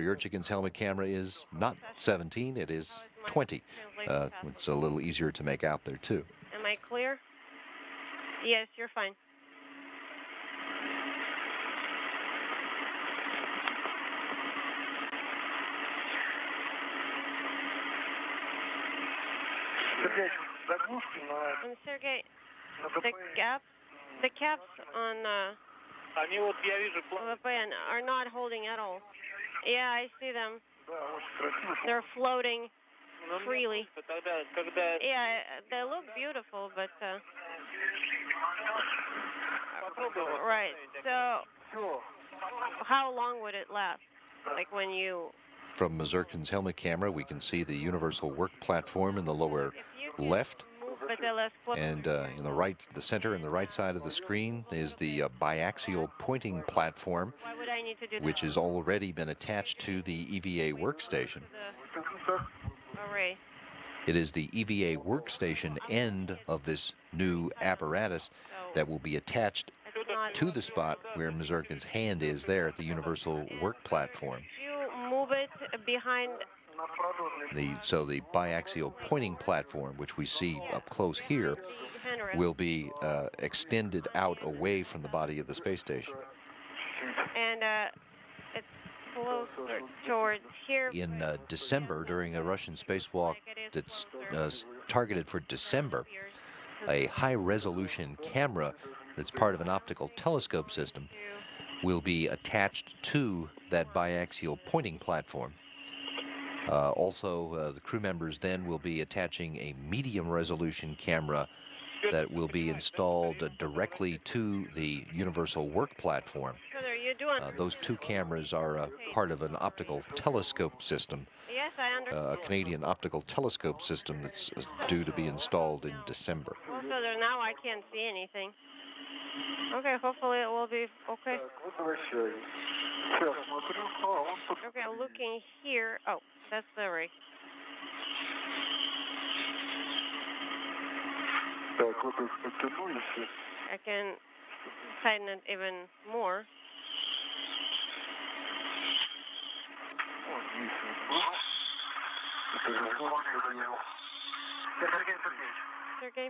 S4: Yurchikin's helmet camera is not 17, it is 20. It's a little easier to make out there, too.
S5: Am I clear? Yes, you're fine. And Sergey, the caps on VPN are not holding at all. Yeah, I see them. They're floating freely. Yeah, they look beautiful, but right. So, how long would it last? Like when you...
S4: From Mazurkin's helmet camera, we can see the universal work platform in the lower left. And in the center and the right side of the screen is the biaxial pointing platform, which has already been attached to the EVA workstation. It is the EVA workstation end of this new apparatus that will be attached to the spot where Mazurkin's hand is there at the universal work platform.
S5: You move it behind...
S4: So the biaxial pointing platform, which we see up close here, will be extended out away from the body of the space station.
S5: And it's closer towards here.
S4: In December, during a Russian spacewalk that's targeted for December, a high-resolution camera that's part of an optical telescope system will be attached to that biaxial pointing platform. Also, the crew members then will be attaching a medium-resolution camera that will be installed directly to the universal work platform. Those 2 cameras are part of an optical telescope system,
S5: Yes, I understand.
S4: a Canadian optical telescope system that's due to be installed in December.
S5: Also, now I can't see anything. Okay, hopefully it will be okay. Okay, looking here. Oh, that's the rig. I can tighten it even more. Sergey?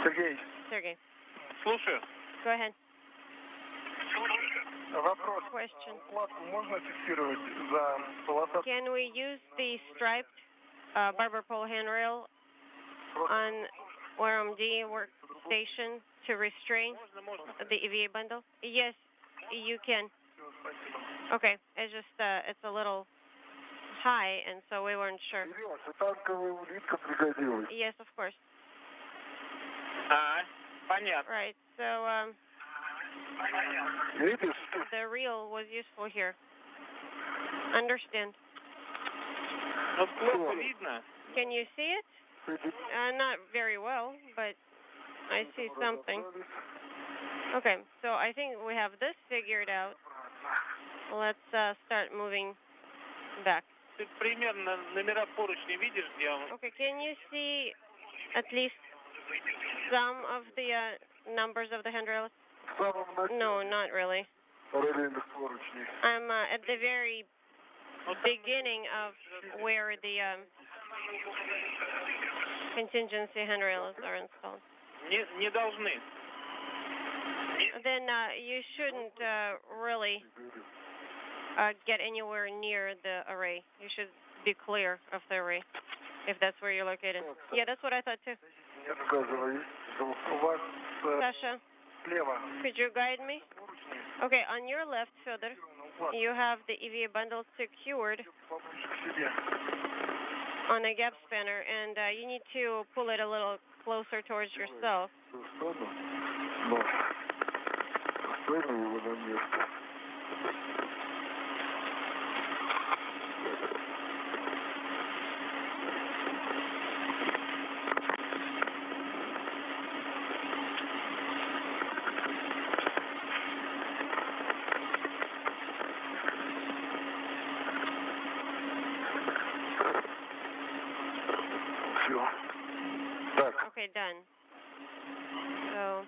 S3: Сергей,
S5: Sergey.
S1: Слушаю.
S5: Go ahead.
S3: вопрос.
S5: Question.
S3: Укладку можно фиксировать за полоса?
S5: Can we use the striped barber pole handrail on RMD workstation to restrain the EVA bundle? Yes, you can. Okay, it's just it's a little high, and so we weren't sure.
S3: Танковая улитка пригодилась.
S5: Yes, of course.
S1: Понятно.
S5: Right. So
S3: Видишь?
S5: the reel was useful here. Understand?
S1: Ну, плохо видно.
S5: Can you see it? Not very well, but I see something. Okay, so I think we have this figured out. Let's start moving back.
S1: Ты примерно номера поручней видишь, где он?
S5: Okay, can you see at least some of the numbers of the handrails?
S3: В самом начале
S5: No, not really.
S3: параллельных поручней.
S5: I'm at the very beginning of where the contingency handrails are installed.
S1: Не должны.
S5: Then you shouldn't really get anywhere near the array. You should be clear of the array, if that's where you're located. Yeah, that's what I thought too.
S3: Рассказывай. У вас
S5: Sasha,
S3: слева
S5: could you guide me? Okay, on your left, Fedor, you have the EVA bundle secured
S3: поближе к себе.
S5: on a gap spanner, and you need to pull it a little closer towards yourself.
S3: Достану. Но поставлю его на место. Все. Так,
S5: Okay, done. So,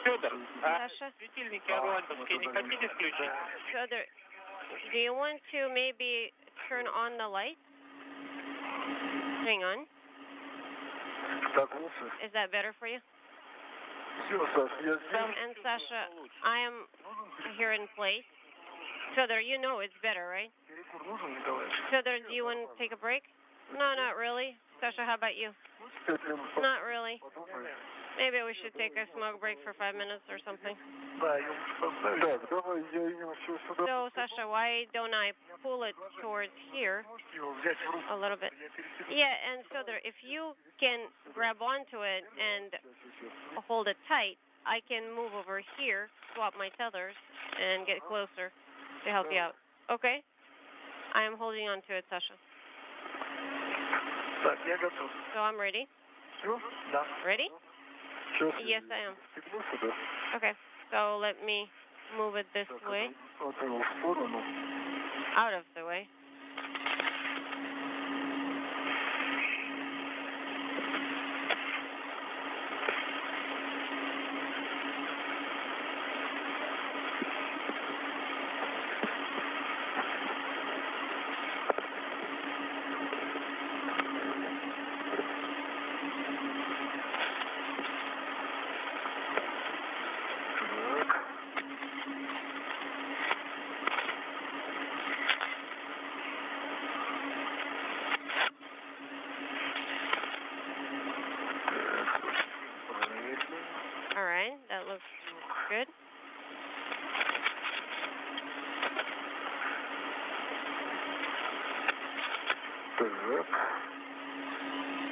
S1: Федор,
S5: Sasha,
S1: светильники орландовские не хотите включить?
S5: Fedor, do you want to maybe turn on the light? Hang on.
S3: так лучше.
S5: Is that better for you?
S3: Все, Саш, я здесь.
S5: And Sasha, I am here in place. Fedor, you know it's better, right?
S3: Перекур нужен, Николай?
S5: Fedor, do you want to take a break? No, not really. Sasha, how about you?
S3: 5 минут
S5: Not really.
S3: подумай.
S5: Maybe we should take a smoke break for 5 minutes or something.
S3: Да, ее лучше поставить. Так, давай, я ее все сюда.
S5: So, Sasha, why don't I pull it towards here
S3: Можете его взять в руку?
S5: a little bit?
S3: Я пересеку.
S5: Yeah, and Fedor, if you can grab onto it and
S3: Сейчас.
S5: hold it tight, I can move over here, swap my tethers, and get closer to help you out. Okay? I am holding on to it, Sasha.
S3: Так, я готов.
S5: So I'm ready.
S3: Все? Да.
S5: Ready?
S3: Сейчас
S5: Yes, I am.
S3: стегну сюда.
S5: Okay, so let me move it this
S3: Так,
S5: way,
S3: вот его в сторону.
S5: out of the way.
S3: Так. Правильно.
S5: All right, that looks good.
S3: Так.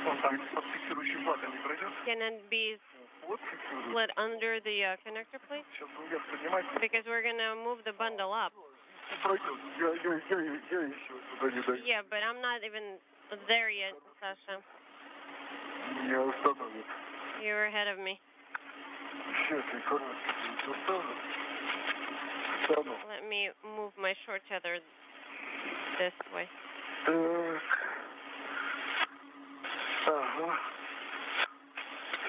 S3: Он там под фиксирующий платом не пройдет?
S5: Can it be
S3: Вот фиксирует.
S5: slid under the connector plate?
S3: Сейчас он вверх поднимать.
S5: Because we're going to move the bundle up.
S3: Пройдет. Я еще сюда не дойду.
S5: Yeah, but I'm not even there yet, Sasha.
S3: Меня остановит.
S5: You're ahead of me.
S3: Сейчас я короче оставлю. Встану.
S5: Let me move my short tether this way.
S3: Так. Ага.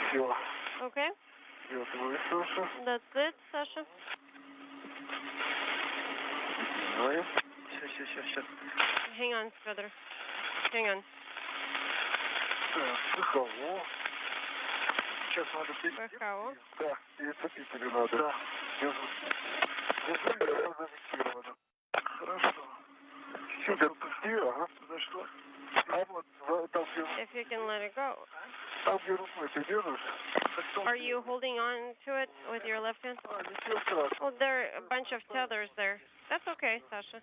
S3: Все.
S5: Okay,
S3: Я твой, Саша.
S5: that's it, Sasha.
S3: Давай. Сейчас.
S5: Hang on, brother. Hang on.
S3: Так, ПХО. Сейчас надо
S5: ПХО.
S3: Да, и цепители надо. Да. Держу, я зафиксировано. Хорошо. Супер, пусти, ага. За что? А вот, там где...
S5: If you can let it go.
S3: Там где рукой ты держишь?
S5: Are you holding on to it with your left hand?
S3: Ничего страшного.
S5: Well, there are a bunch of tethers there. That's okay, Sasha.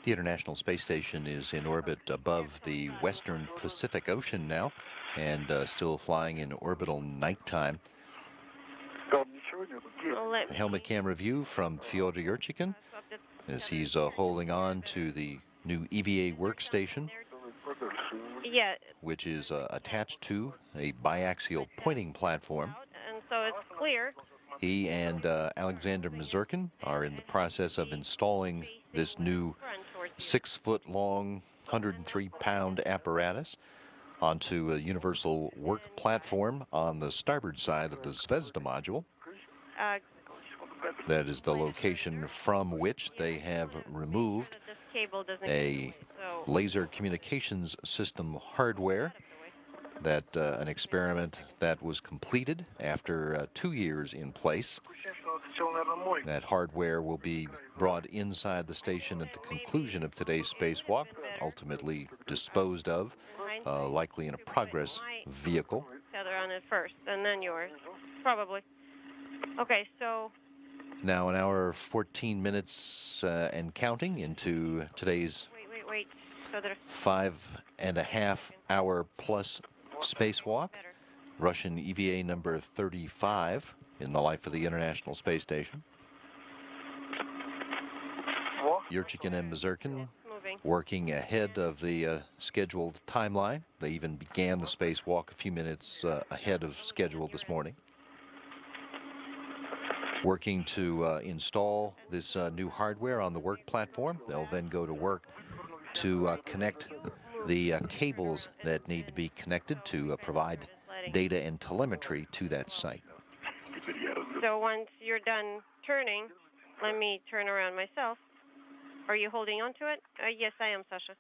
S4: The International Space Station is in orbit above the western Pacific Ocean now, and still flying in orbital nighttime.
S3: Там ничего нету.
S4: The helmet camera view from Fyodor Yurchikhin as he's holding on to the new EVA workstation,
S5: Yeah.
S4: which is attached to a biaxial pointing platform.
S5: And so it's clear.
S4: He and Alexander Mazurkin are in the process of installing this new 6-foot-long, 103-pound apparatus onto a universal work platform on the starboard side of the Zvezda module. That is the location from which they have removed a laser communications system hardware, that an experiment that was completed after 2 years in place. That hardware will be brought inside the station at the conclusion of today's spacewalk, ultimately disposed of, likely in a progress vehicle.
S5: Tether on it first, and then yours, probably. Okay, so...
S4: Now an hour, 14 minutes and counting into today's
S5: Wait. So
S4: 5.5-hour plus spacewalk. Russian EVA number 35 in the life of the International Space Station. Yurchikhin and Mazurkin working ahead of the scheduled timeline. They even began the spacewalk a few minutes ahead of schedule this morning. Working to install this new hardware on the work platform. They'll then go to work to connect the cables that need to be connected to provide data and telemetry to that site.
S5: So once you're done turning, let me turn around myself. Are you holding on to it? Yes, I am, Sasha.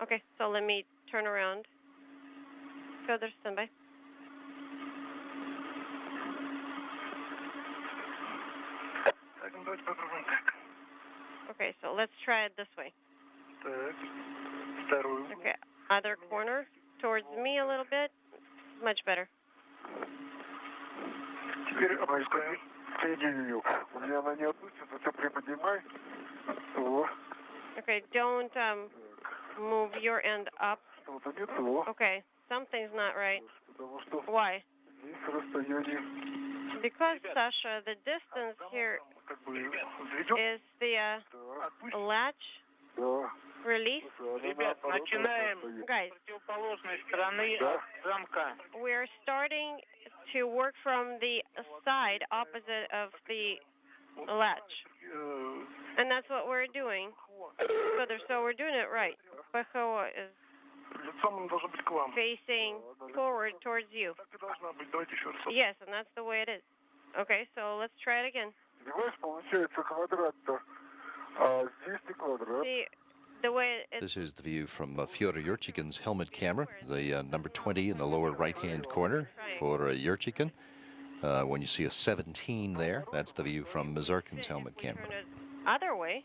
S5: Okay, so let me turn around. Further standby. Okay, so let's try it this way. Okay, other corner towards me a little bit. Much better.
S3: Теперь опускаем. Соединение. У меня она не опустится, ты приподнимай. О.
S5: Okay, don't move your end up.
S3: Что-то не то.
S5: Okay, something's not right.
S3: Потому что
S5: Why?
S3: здесь расстояние.
S5: Because, Sasha, the distance here
S3: Как бы введем.
S5: is the latch
S3: Да.
S5: release.
S1: Ребят, начинаем
S5: Guys,
S1: с противоположной стороны
S3: Да.
S1: от замка.
S5: we're starting to work from the side opposite of the latch. And that's what we're doing. So we're doing it right. ПХО is
S3: Лицом он должен быть к вам.
S5: facing forward towards you.
S3: Так и должна быть. Давайте еще раз.
S5: Yes, and that's the way it is. Okay, so let's try it again.
S3: Понимаешь, получается квадрат-то. А здесь не квадрат.
S5: See, the way it's...
S4: This is the view from Fyodor Yurchikhin's helmet camera, the number 20 in the lower right-hand corner for Yurchikhin. When you see a 17 there, that's the view from Mazurkin's helmet camera.
S5: Turn it other way.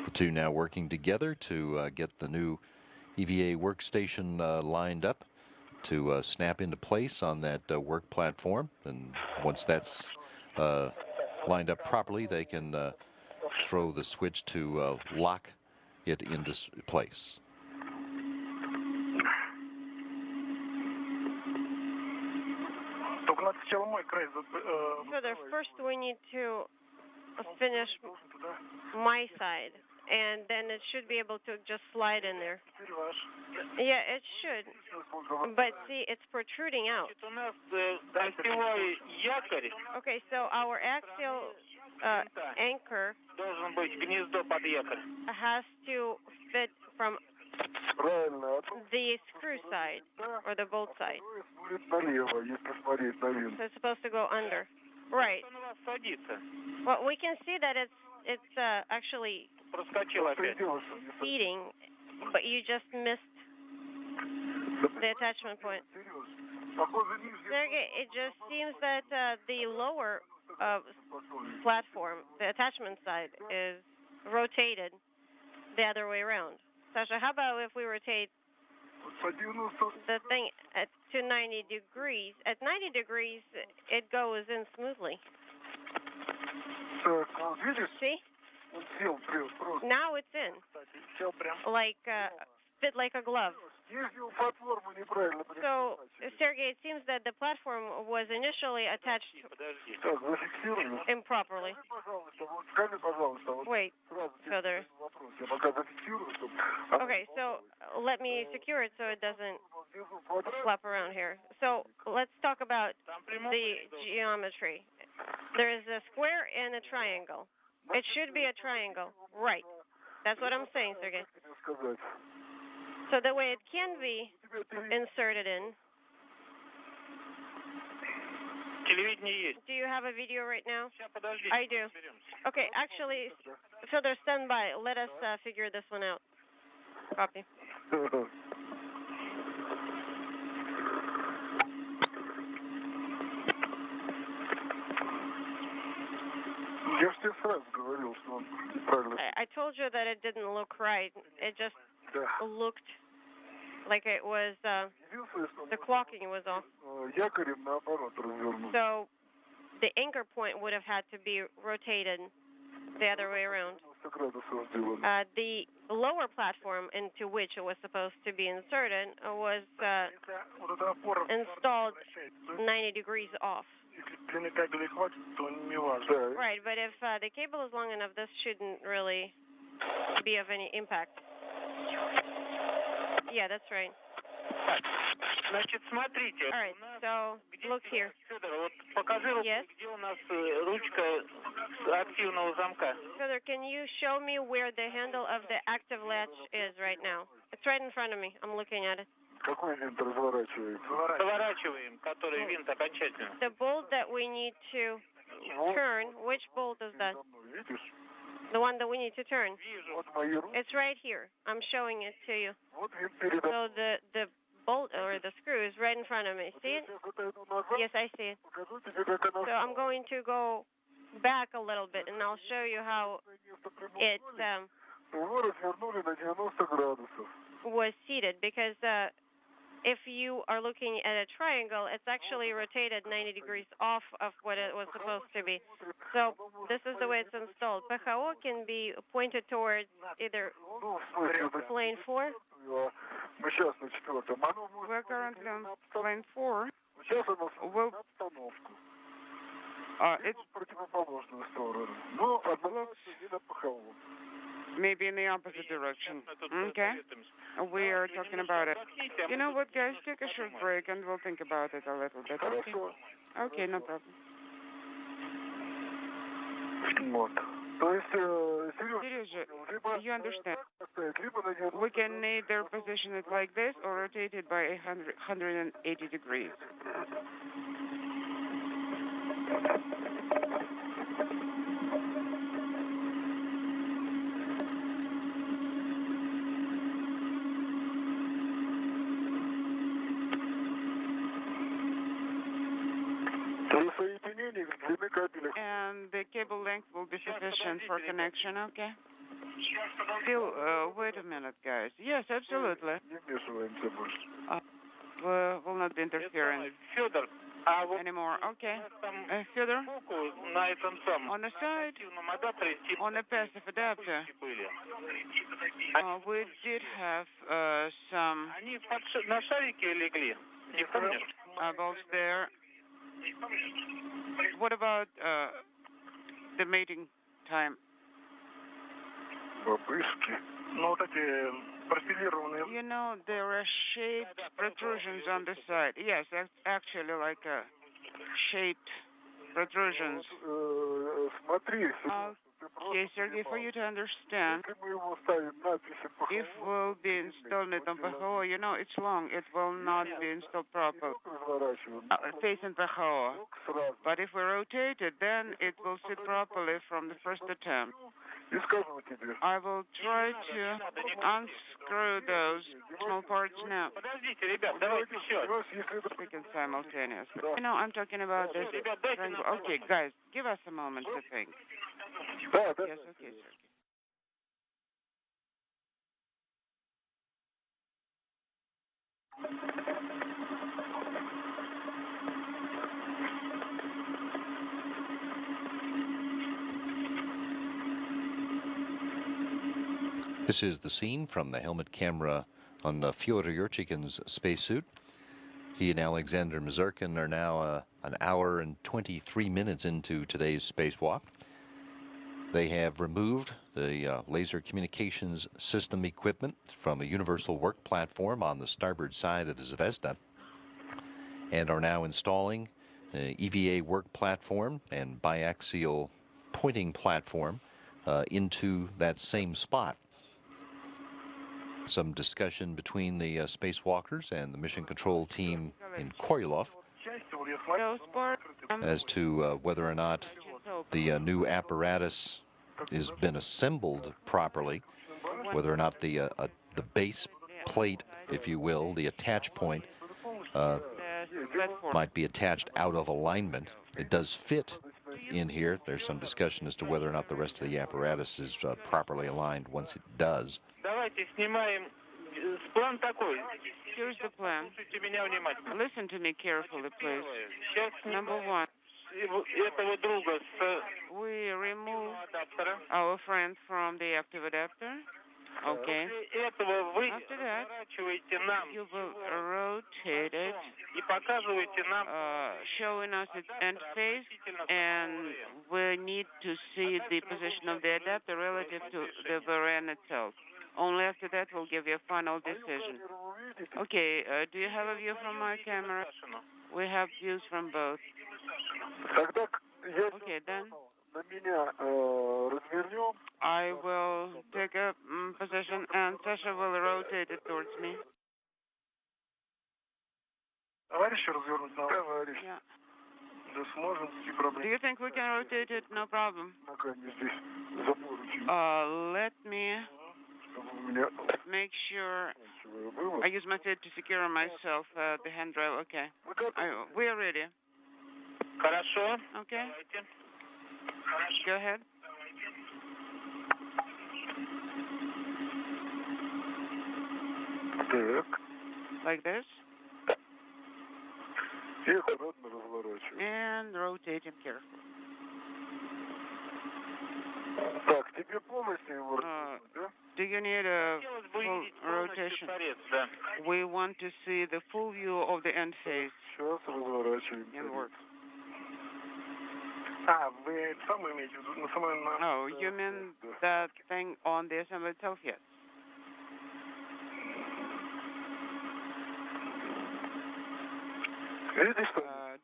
S4: The two now working together to get the new EVA workstation lined up to snap into place on that work platform. And once that's lined up properly, they can throw the switch to lock it into place.
S3: Только надо сначала мой край.
S5: So first we need to finish my side, and then it should be able to just slide in there. Yeah, it should. But see, it's protruding out.
S1: У нас осевой якорь
S5: Okay, so our axial anchor
S1: должен быть гнездо под якорь.
S5: has to fit from
S3: Правильно.
S5: the screw side or the bolt side.
S3: Будет налево, если смотреть на винт.
S5: So it's supposed to go under. Right.
S1: Он у вас садится.
S5: Well, we can see that it's it's actually
S1: Проскочил опять.
S5: seating, but you just missed the attachment point. Sergey, it just seems that the lower platform, the attachment side, is rotated the other way around. Sasha, how about if we rotate the thing to 90 degrees? At 90 degrees, it goes in smoothly. See? Now it's in. Like, fit like a glove. So, Sergey, it seems that the platform was initially attached improperly. Wait, further. Okay, so let me secure it so it doesn't flap around here. So let's talk about the geometry. There is a square and a triangle. It should be a triangle, right? That's what I'm saying, Sergey. So the way it can be inserted in. Do you have a video right now? I do. Okay, actually, Fedor, stand by. Let us figure this one out. Copy. I told you that it didn't look right. It just looked like it was, the clocking was off. So the anchor point would have had to be rotated the other way around. The lower platform into which it was supposed to be inserted was installed 90 degrees off. Right, but if the cable is long enough, this shouldn't really be of any impact. Yeah, that's right.
S1: Значит, смотрите.
S5: All right, so look here.
S1: Покажи руку,
S5: Yes.
S1: где у нас ручка активного замка.
S5: Further, can you show me where the handle of the active latch is right now? It's right in front of me. I'm looking at it.
S1: Поворачиваем, который винт окончательно.
S5: The bolt that we need to turn, which bolt is that? The one that we need to turn. It's right here. I'm showing it to you. So the bolt or the screw is right in front of me. See it? Yes, I see it. So I'm going to go back a little bit and I'll show you how it was seated, because if you are looking at a triangle, it's actually rotated 90 degrees off of what it was supposed to be. So this is the way it's installed. PHO can be pointed towards either plane 4.
S2: We're currently on plane 4. Well, it looks maybe in the opposite direction. Okay? We are talking about it. You know what, guys? Take a short break and we'll think about it a little bit. Okay? Okay, no problem. Seriously, you understand? We can either position it like this or rotate it by 180 degrees. And the cable length will be sufficient for connection, okay? Still, wait a minute, guys. Yes, absolutely. We'll not be interfering anymore. Okay. Fedor? On the side, on the passive adapter, we did have some bolts there. What about the mating time? You know, there are shaped protrusions on the side. Yes, actually like shaped protrusions. Okay, Sergey, for you to understand, if we'll be installing it on PHO, you know, it's long. It will not be installed properly. Facing PHO. But if we rotate it, then it will sit properly from the first attempt. I will try to unscrew those small parts now.
S1: Подождите, ребят, давайте еще.
S2: Speaking simultaneously. You know, I'm talking about this. Okay, guys, give us a moment to think. Yes, okay, sir.
S4: This is the scene from the helmet camera on Fyodor Yurchikin's spacesuit. He and Alexander Mazurkin are now an hour and 23 minutes into today's spacewalk. They have removed the laser communications system equipment from a universal work platform on the starboard side of the Zvezda and are now installing the EVA work platform and biaxial pointing platform into that same spot. Some discussion between the spacewalkers and the mission control team in Koryolov as to whether or not the new apparatus has been assembled properly, whether or not the base plate, if you will, the attach point, might be attached out of alignment. It does fit in here. There's some discussion as to whether or not the rest of the apparatus is properly aligned once it does.
S2: Here's the plan. Listen to me carefully, please. Number one, we remove our friend from the active adapter. Okay. After that, you will rotate it, showing us its end phase, and we need to see the position of the adapter relative to the variant itself. Only after that we'll give you a final decision. Okay, do you have a view from my camera? We have views from both. Okay, then I will take a position and Sasha will rotate it towards me. Yeah. Do you think we can rotate it? No problem. Let me make sure I use my feet to secure myself the handrail. Okay. We are ready.
S1: Хорошо.
S2: Okay. Go ahead. Like this. And rotate him carefully. Do you need a full rotation? We want to see the full view of the end phase in work. Oh, you mean that thing on the assembly itself? Yes.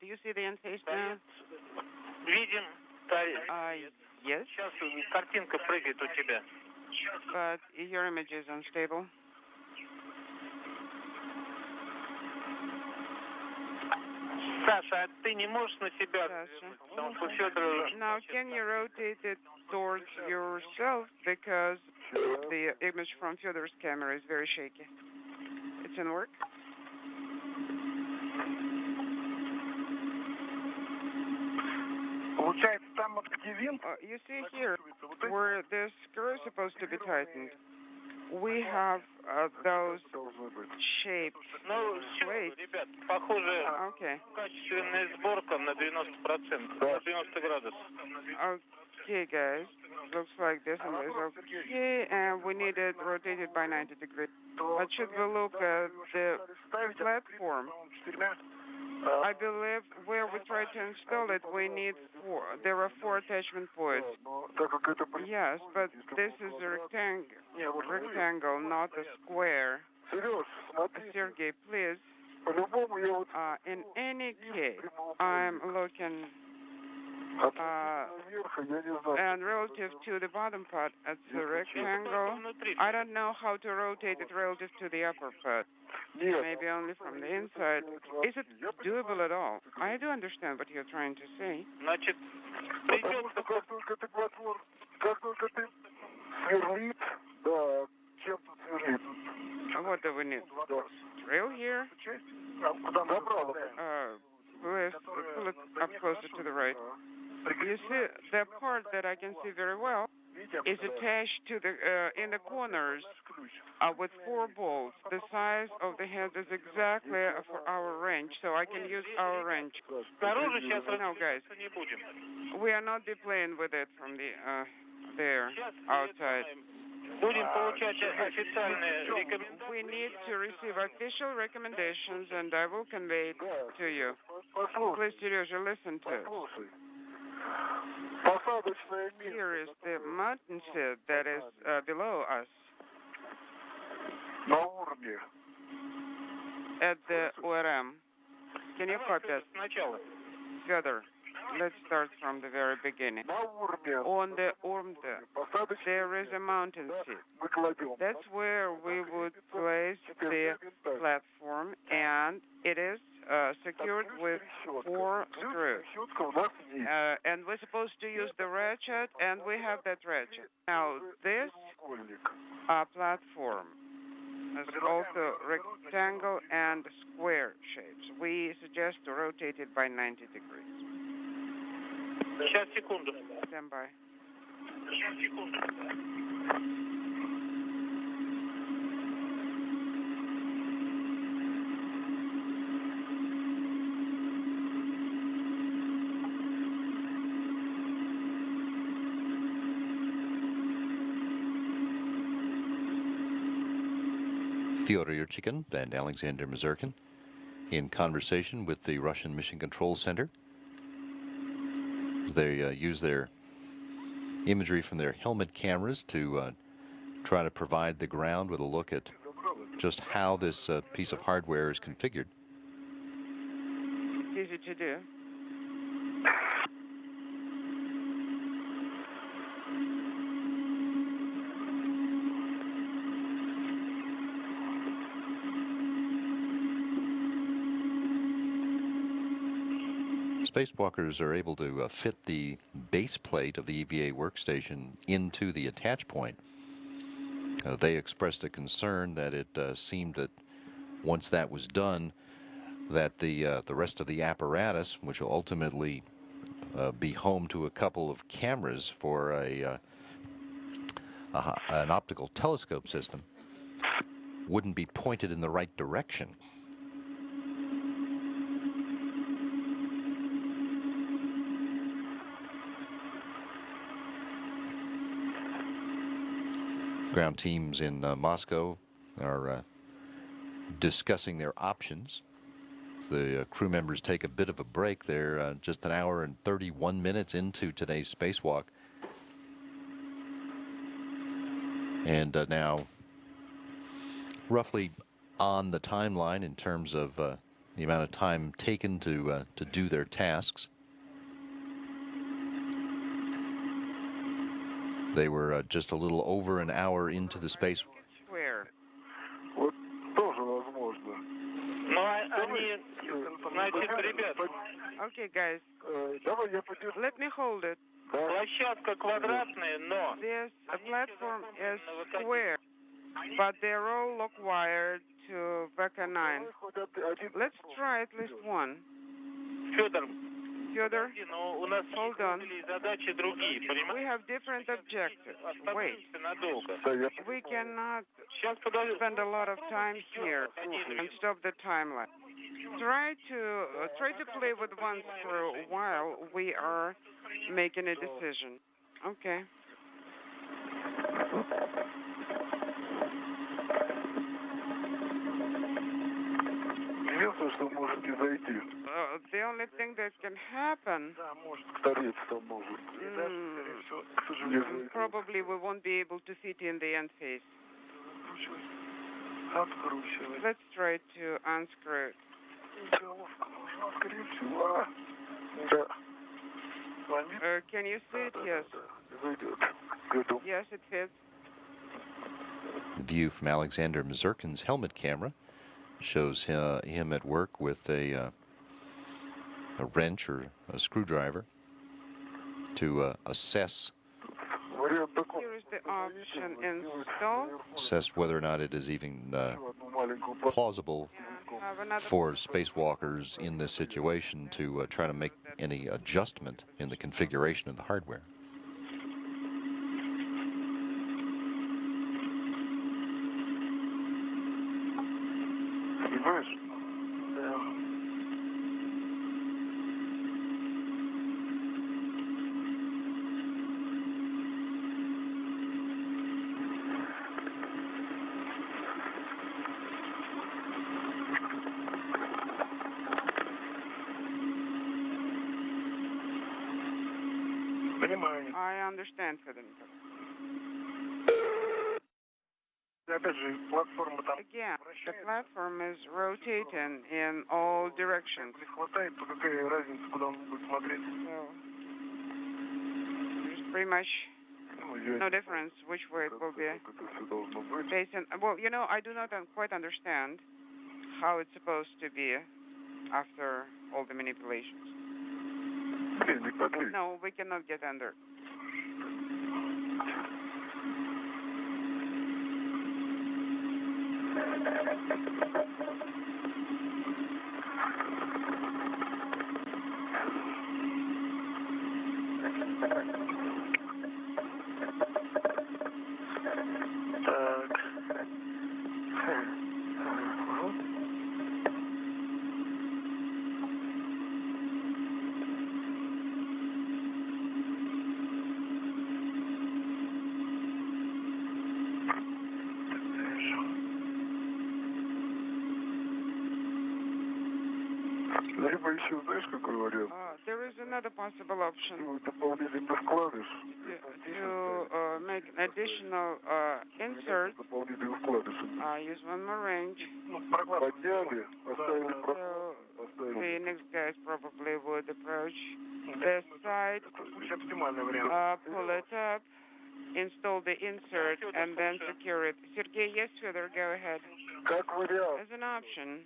S2: Do you see the end phase now? Yes.
S1: Картинка прыгает у тебя.
S2: But your image is unstable.
S1: Саша, ты не можешь на себя развернуть, потому что Федор...
S2: Now, can you rotate it towards yourself because the image from Fyodor's camera is very shaky? It's in work. You see here, where the screw is supposed to be tightened, we have those shaped plates. Okay.
S1: Качественная сборка на 90%, на 90 градусов.
S2: Okay, guys. Looks like this one is okay, and we need it rotated by 90 degrees. But should we look at the platform? I believe where we try to install it, we need there are 4 attachment points. Yes, but this is a rectangle, not a square. Sergey, please. In any case, I'm looking and relative to the bottom part, it's a rectangle. I don't know how to rotate it relative to the upper part. Maybe only from the inside. Is it doable at all? I do understand what you're trying to say.
S3: Сверлит, да, чем-то сверлит.
S2: What do we need?
S3: Да.
S2: Drill here?
S3: Куда направо?
S2: Please pull it up closer to the right. You see, the part that I can see very well is attached to the in the corners with 4 bolts. The size of the head is exactly for our wrench, so I can use our wrench. No, guys, we are not deploying with it from the there outside. We need to receive official recommendations, and I will convey it to you. Please, Serежа, listen to it. Here is the mountain set that is below us. At the ORM. Can you copy us? Further. Let's start from the very beginning. On the ORM, there is a mountain seat. That's where we would place the platform, and it is secured with 4 screws. And we're supposed to use the ratchet, and we have that ratchet. Now, this platform is also rectangle and square shapes. We suggest to rotate it by 90 degrees.
S1: Сейчас, секунду.
S2: Stand by.
S1: Сейчас, секунду.
S4: Fyodor Yurchikhin and Alexander Mazurkin in conversation with the Russian Mission Control Center. They use their imagery from their helmet cameras to try to provide the ground with a look at just how this piece of hardware is configured.
S2: Easy to do.
S4: Spacewalkers are able to fit the base plate of the EVA workstation into the attach point. They expressed a concern that it seemed that once that was done, that the rest of the apparatus, which will ultimately be home to a couple of cameras for an optical telescope system, wouldn't be pointed in the right direction. Ground teams in Moscow are discussing their options. The crew members take a bit of a break. They're just an hour and 31 minutes into today's spacewalk. And now roughly on the timeline in terms of the amount of time taken to do their tasks. They were just a little over an hour into the space.
S2: Where? Okay, guys. Let me hold it.
S1: Площадка квадратная, но...
S2: This platform is square, but they're all lock wired to VECA 9. Let's try at least one.
S1: Федор,
S2: hold on. We have different objectives. Wait. We cannot spend a lot of time here and stop the timeline. Try to play with one screw while we are making a decision. Okay. The only thing that can happen, probably we won't be able to fit in the end phase. Let's try to unscrew it. Can you see it? Yes. Yes, it fits.
S4: The view from Alexander Mazurkin's helmet camera shows him at work with a wrench or a screwdriver to assess
S2: Here is the option install?
S4: Assess whether or not it is even plausible
S2: Have another
S4: for spacewalkers in this situation to try to make any adjustment in the configuration of the hardware.
S2: I understand, Fedor. Again, the platform is rotating in all directions. So, there's pretty much no difference which way it will be based on. Well, you know, I do not quite understand how it's supposed to be after all the manipulations. No, we cannot get under. There is another possible option to make an additional insert. Use one more range. So the next guys probably would approach this side, pull it up, install the insert, and then secure it. Sergey, yes, Fedor, go ahead. As an option.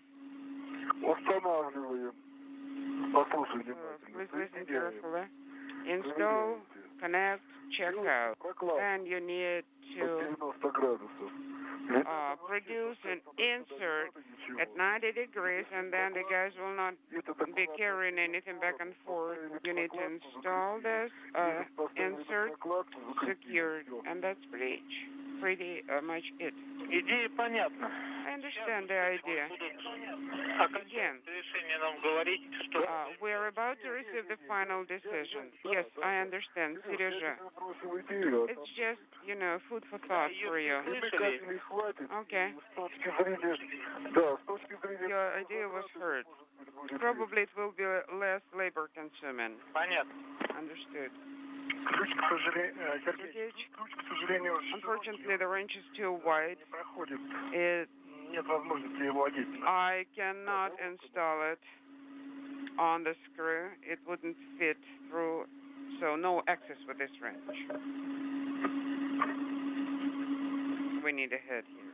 S2: Please listen carefully. Install, connect, check out. And you need to produce an insert at 90 degrees, and then the guys will not be carrying anything back and forth. You need to install this insert secured, and that's pretty much it.
S1: Идея понятна.
S2: I understand the idea. Again, we're about to receive the final decision. Yes, I understand, Serежа. It's just, you know, food for thought for you. Okay. Your idea was heard. Probably it will be less labor consuming. Understood. Unfortunately, the range is too wide. I cannot install it on the screw. It wouldn't fit through, so no access with this range. We need a head here.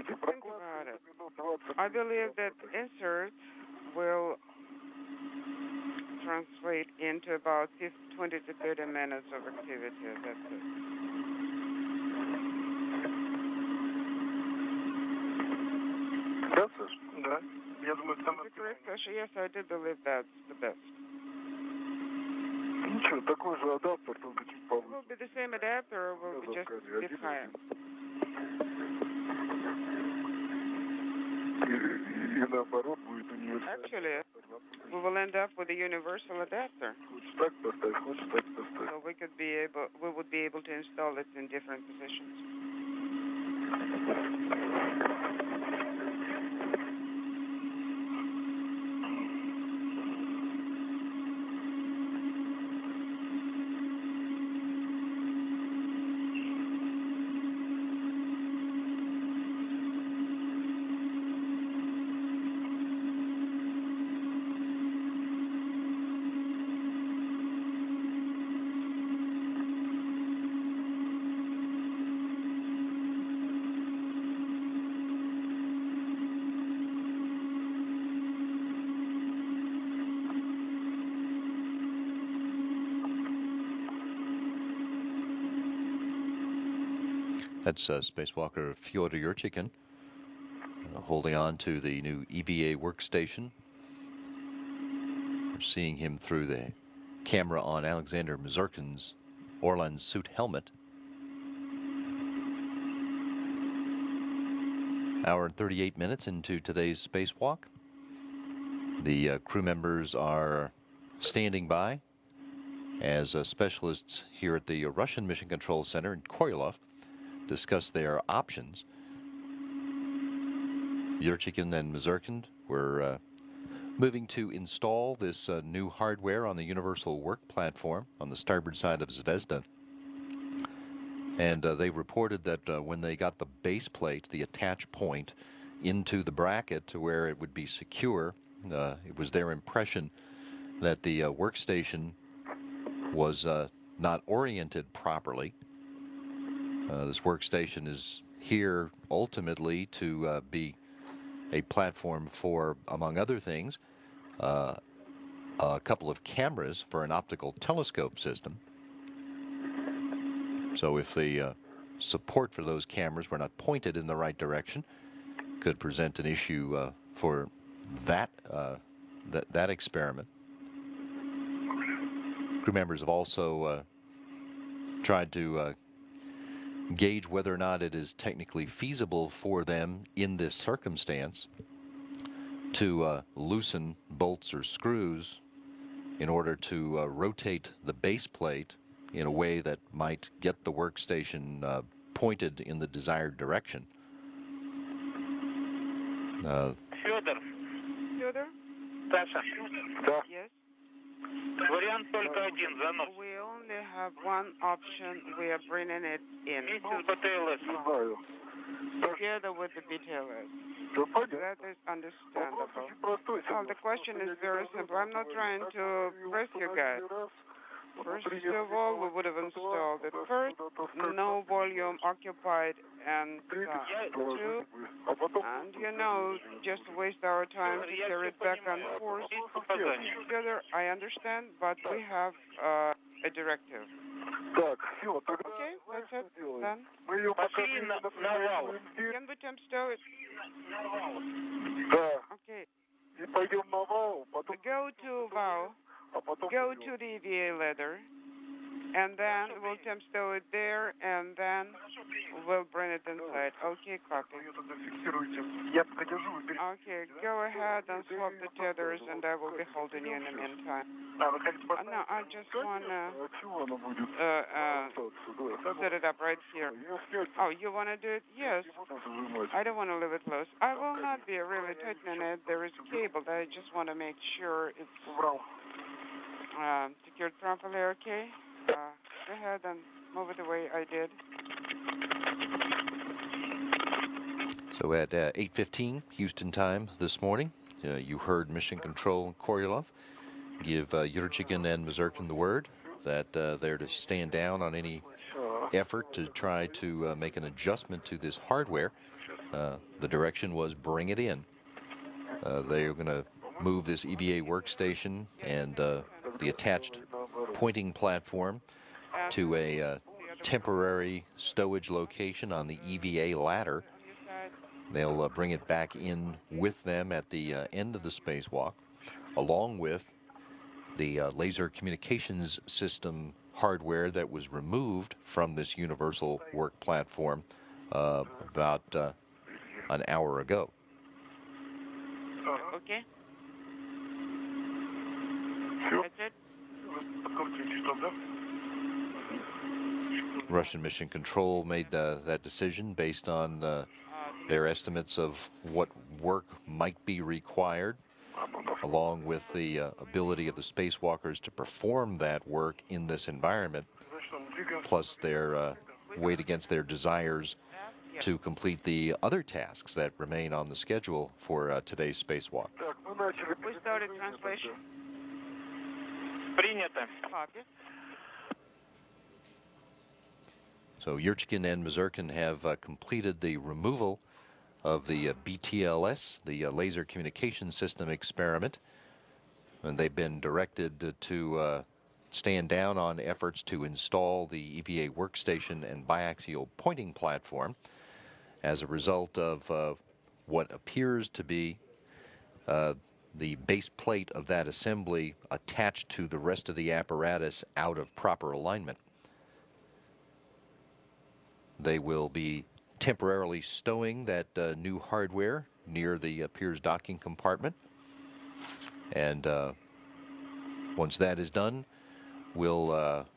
S2: Think about it. I believe that insert will translate into about 20 to 30 minutes of activity. That's it. Is it correct, Sasha? Yes, I do believe that's the best. It will be the same adapter, or will be just a bit higher. Actually, we will end up with a universal adapter. So we would be able to install it in different positions.
S4: That's spacewalker Fyodor Yurchikhin holding on to the new EVA workstation. We're seeing him through the camera on Alexander Mazurkin's Orlan suit helmet. Hour and 38 minutes into today's spacewalk. The crew members are standing by as specialists here at the Russian Mission Control Center in Koryolov discuss their options. Yurchikhin and Mazurkin were moving to install this new hardware on the universal work platform on the starboard side of Zvezda. And they reported that when they got the base plate, the attach point, into the bracket to where it would be secure, it was their impression that the workstation was not oriented properly. This workstation is here ultimately to be a platform for, among other things, a couple of cameras for an optical telescope system. So if the support for those cameras were not pointed in the right direction, could present an issue for that experiment. Crew members have also tried to gauge whether or not it is technically feasible for them in this circumstance to loosen bolts or screws in order to rotate the base plate in a way that might get the workstation pointed in the desired direction.
S1: Федор.
S2: Fyodor?
S1: Саша.
S2: Yes.
S1: Вариант только один, занос.
S2: We only have one option. We are bringing it in.
S1: Вместе с БТЛС.
S3: Знаю.
S2: Together with the BTLS.
S3: Да понятно.
S2: That is understandable.
S3: Вопрос очень простой.
S2: Well, the question is very simple. I'm not trying to press you guys. First of all, we would have installed it first, no volume occupied, and two, and you know, just waste our time to carry it back and forth. Together, I understand, but we have a directive.
S3: Так, все, тогда
S2: Okay, that's it. Done.
S3: мы ее пока
S1: Пошли на вал.
S2: Can we temp stow it?
S3: Да,
S2: Okay.
S3: и пойдем на вал, потом,
S2: Go to VOW,
S3: а потом
S2: go to the EVA ladder, and then we'll temp stow it there, and then we'll bring it inside. Okay, copy.
S3: ее тогда фиксируйте. Я пока держу, вы
S2: Okay, go ahead and swap the tethers, and I will be holding you in the meantime.
S3: вы хотите поставить?
S2: No, I just want to
S3: А чего она будет?
S2: set it up right here.
S3: Ее снять,
S2: Oh, you want to do it? Yes.
S3: потом зажимать.
S2: I don't want to leave it close. I will not be really tightening it. There is cable. I just want to make sure it's
S3: Убрал.
S2: secured properly, okay? Go ahead and move it away. I did.
S4: So at 8:15 Houston time this morning, you heard Mission Control Koryolov give Yurchikhin and Mazurkin the word that they're to stand down on any effort to try to make an adjustment to this hardware. The direction was bring it in. They're going to move this EVA workstation and the attached pointing platform to a temporary stowage location on the EVA ladder. They'll bring it back in with them at the end of the spacewalk, along with the laser communications system hardware that was removed from this universal work platform about an hour ago.
S2: Okay.
S3: Все.
S2: That's it.
S3: Подкрутите, что, да?
S4: Russian Mission Control made that decision based on their estimates of what work might be required, along with the ability of the spacewalkers to perform that work in this environment, plus their weight against their desires to complete the other tasks that remain on the schedule for today's spacewalk.
S3: Так, мы начали.
S2: We started translation.
S1: Принято.
S2: Copy.
S4: So Yurchikhin and Mazurkin have completed the removal of the BTLS, the laser communication system experiment, and they've been directed to stand down on efforts to install the EVA workstation and biaxial pointing platform as a result of what appears to be the base plate of that assembly attached to the rest of the apparatus out of proper alignment. They will be temporarily stowing that new hardware near the Piers docking compartment, and once that is done, we'll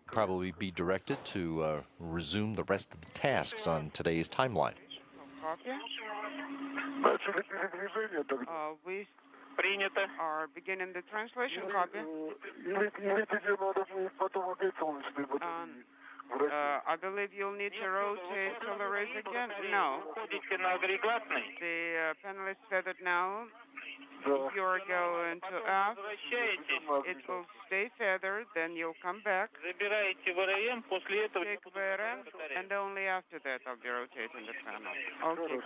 S4: probably be directed to resume the rest of the tasks on today's timeline.
S2: We are beginning the translation. Copy. I believe you'll need to rotate solar rays again. No. The panel is feathered now. If you're going to aft, it will stay feathered, then you'll come back, take VRM, and only after that I'll be rotating the panel. Okay.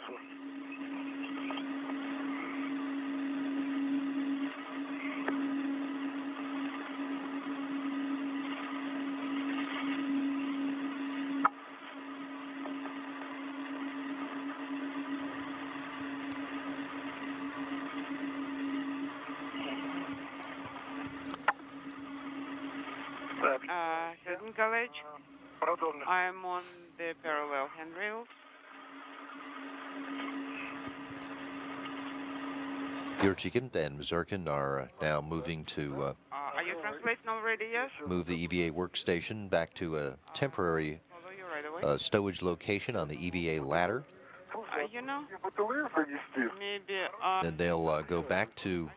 S2: College. I'm on the parallel handrails.
S4: Yurchikhin and Mazurkin are now moving to
S2: are you translating already, yes?
S4: Move the EVA workstation back to a temporary stowage location on the EVA ladder.
S2: You know, maybe...
S4: Then they'll go back to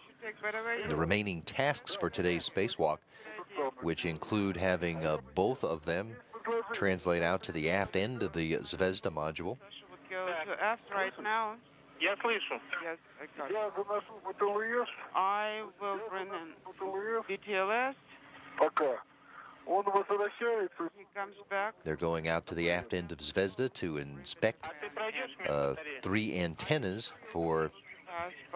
S4: the remaining tasks for today's spacewalk, which include having both of them translate out to the aft end of the Zvezda module.
S2: Would go to aft right now.
S1: Я слышу.
S2: Yes, I will bring in DTLS. He comes back.
S4: They're going out to the aft end of Zvezda to inspect 3 antennas for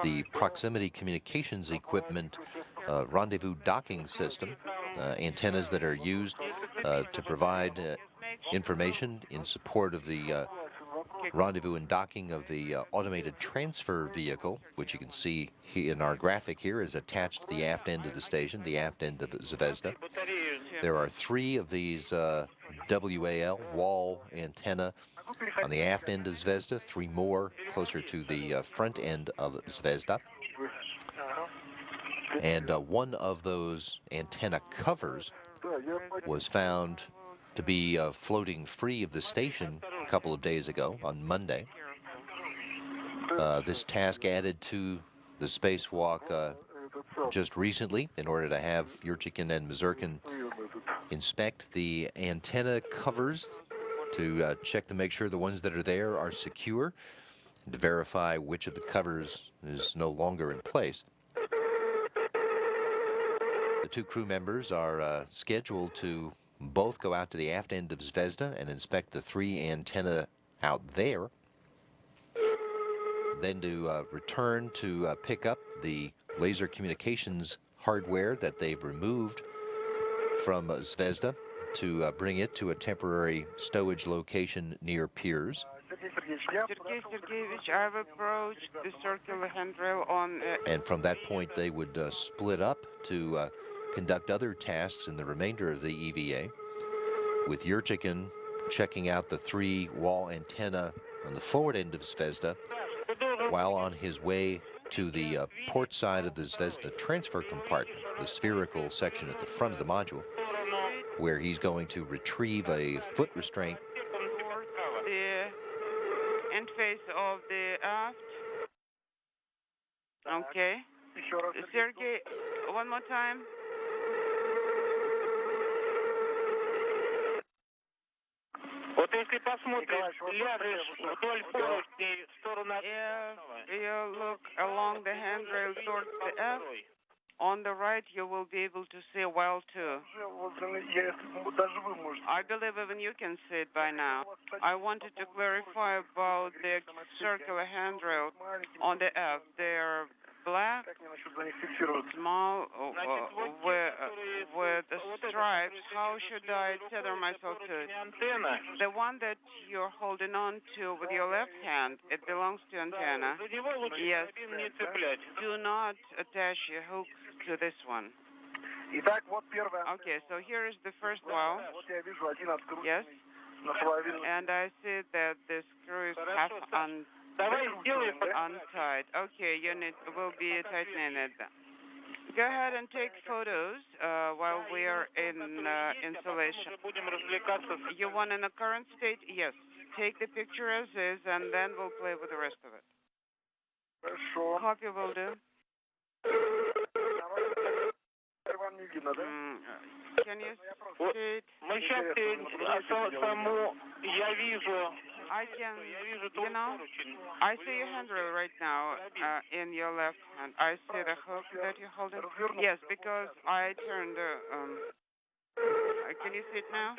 S4: the proximity communications equipment rendezvous docking system, antennas that are used to provide information in support of the rendezvous and docking of the automated transfer vehicle, which you can see in our graphic here is attached to the aft end of the station, the aft end of Zvezda. There are 3 of these WAL, wall antenna, on the aft end of Zvezda, 3 more closer to the front end of Zvezda. And one of those antenna covers was found to be floating free of the station a couple of days ago, on Monday. This task added to the spacewalk just recently in order to have Yurchikhin and Mazurkin inspect the antenna covers to check to make sure the ones that are there are secure, and to verify which of the covers is no longer in place. The 2 crew members are scheduled to both go out to the aft end of Zvezda and inspect the 3 antenna out there, then to return to pick up the laser communications hardware that they've removed from Zvezda to bring it to a temporary stowage location near Piers.
S2: Sergei Sergeyevich, I've approached the circular handrail on...
S4: And from that point, they would split up to conduct other tasks in the remainder of the EVA, with Yurchikhin checking out the 3 wall antenna on the forward end of Zvezda, while on his way to the port side of the Zvezda transfer compartment, the spherical section at the front of the module, where he's going to retrieve a foot restraint.
S2: The end face of the aft. Okay. Sergey, one more time.
S1: Вот если посмотришь, ляжешь вдоль поручней в сторону...
S2: If you look along the handrail towards the aft, on the right you will be able to see well too. I believe even you can see it by now. I wanted to clarify about the circular handrail on the aft. They're black, small, with the stripes. How should I tether myself to it? The one that you're holding on to with your left hand, it belongs to antenna. Yes. Do not attach your hook to this one. Okay, so here is the first well. Yes. And I see that the screw is half untied. Okay, unit will be tightening it. Go ahead and take photos while we are in installation. You want in the current state? Yes. Take the picture as is, and then we'll play with the rest of it. Copy will do. Can you state? I can, you know, I see your handrail right now in your left hand. I see the hook that you're holding. Yes, because I turned can you see it now?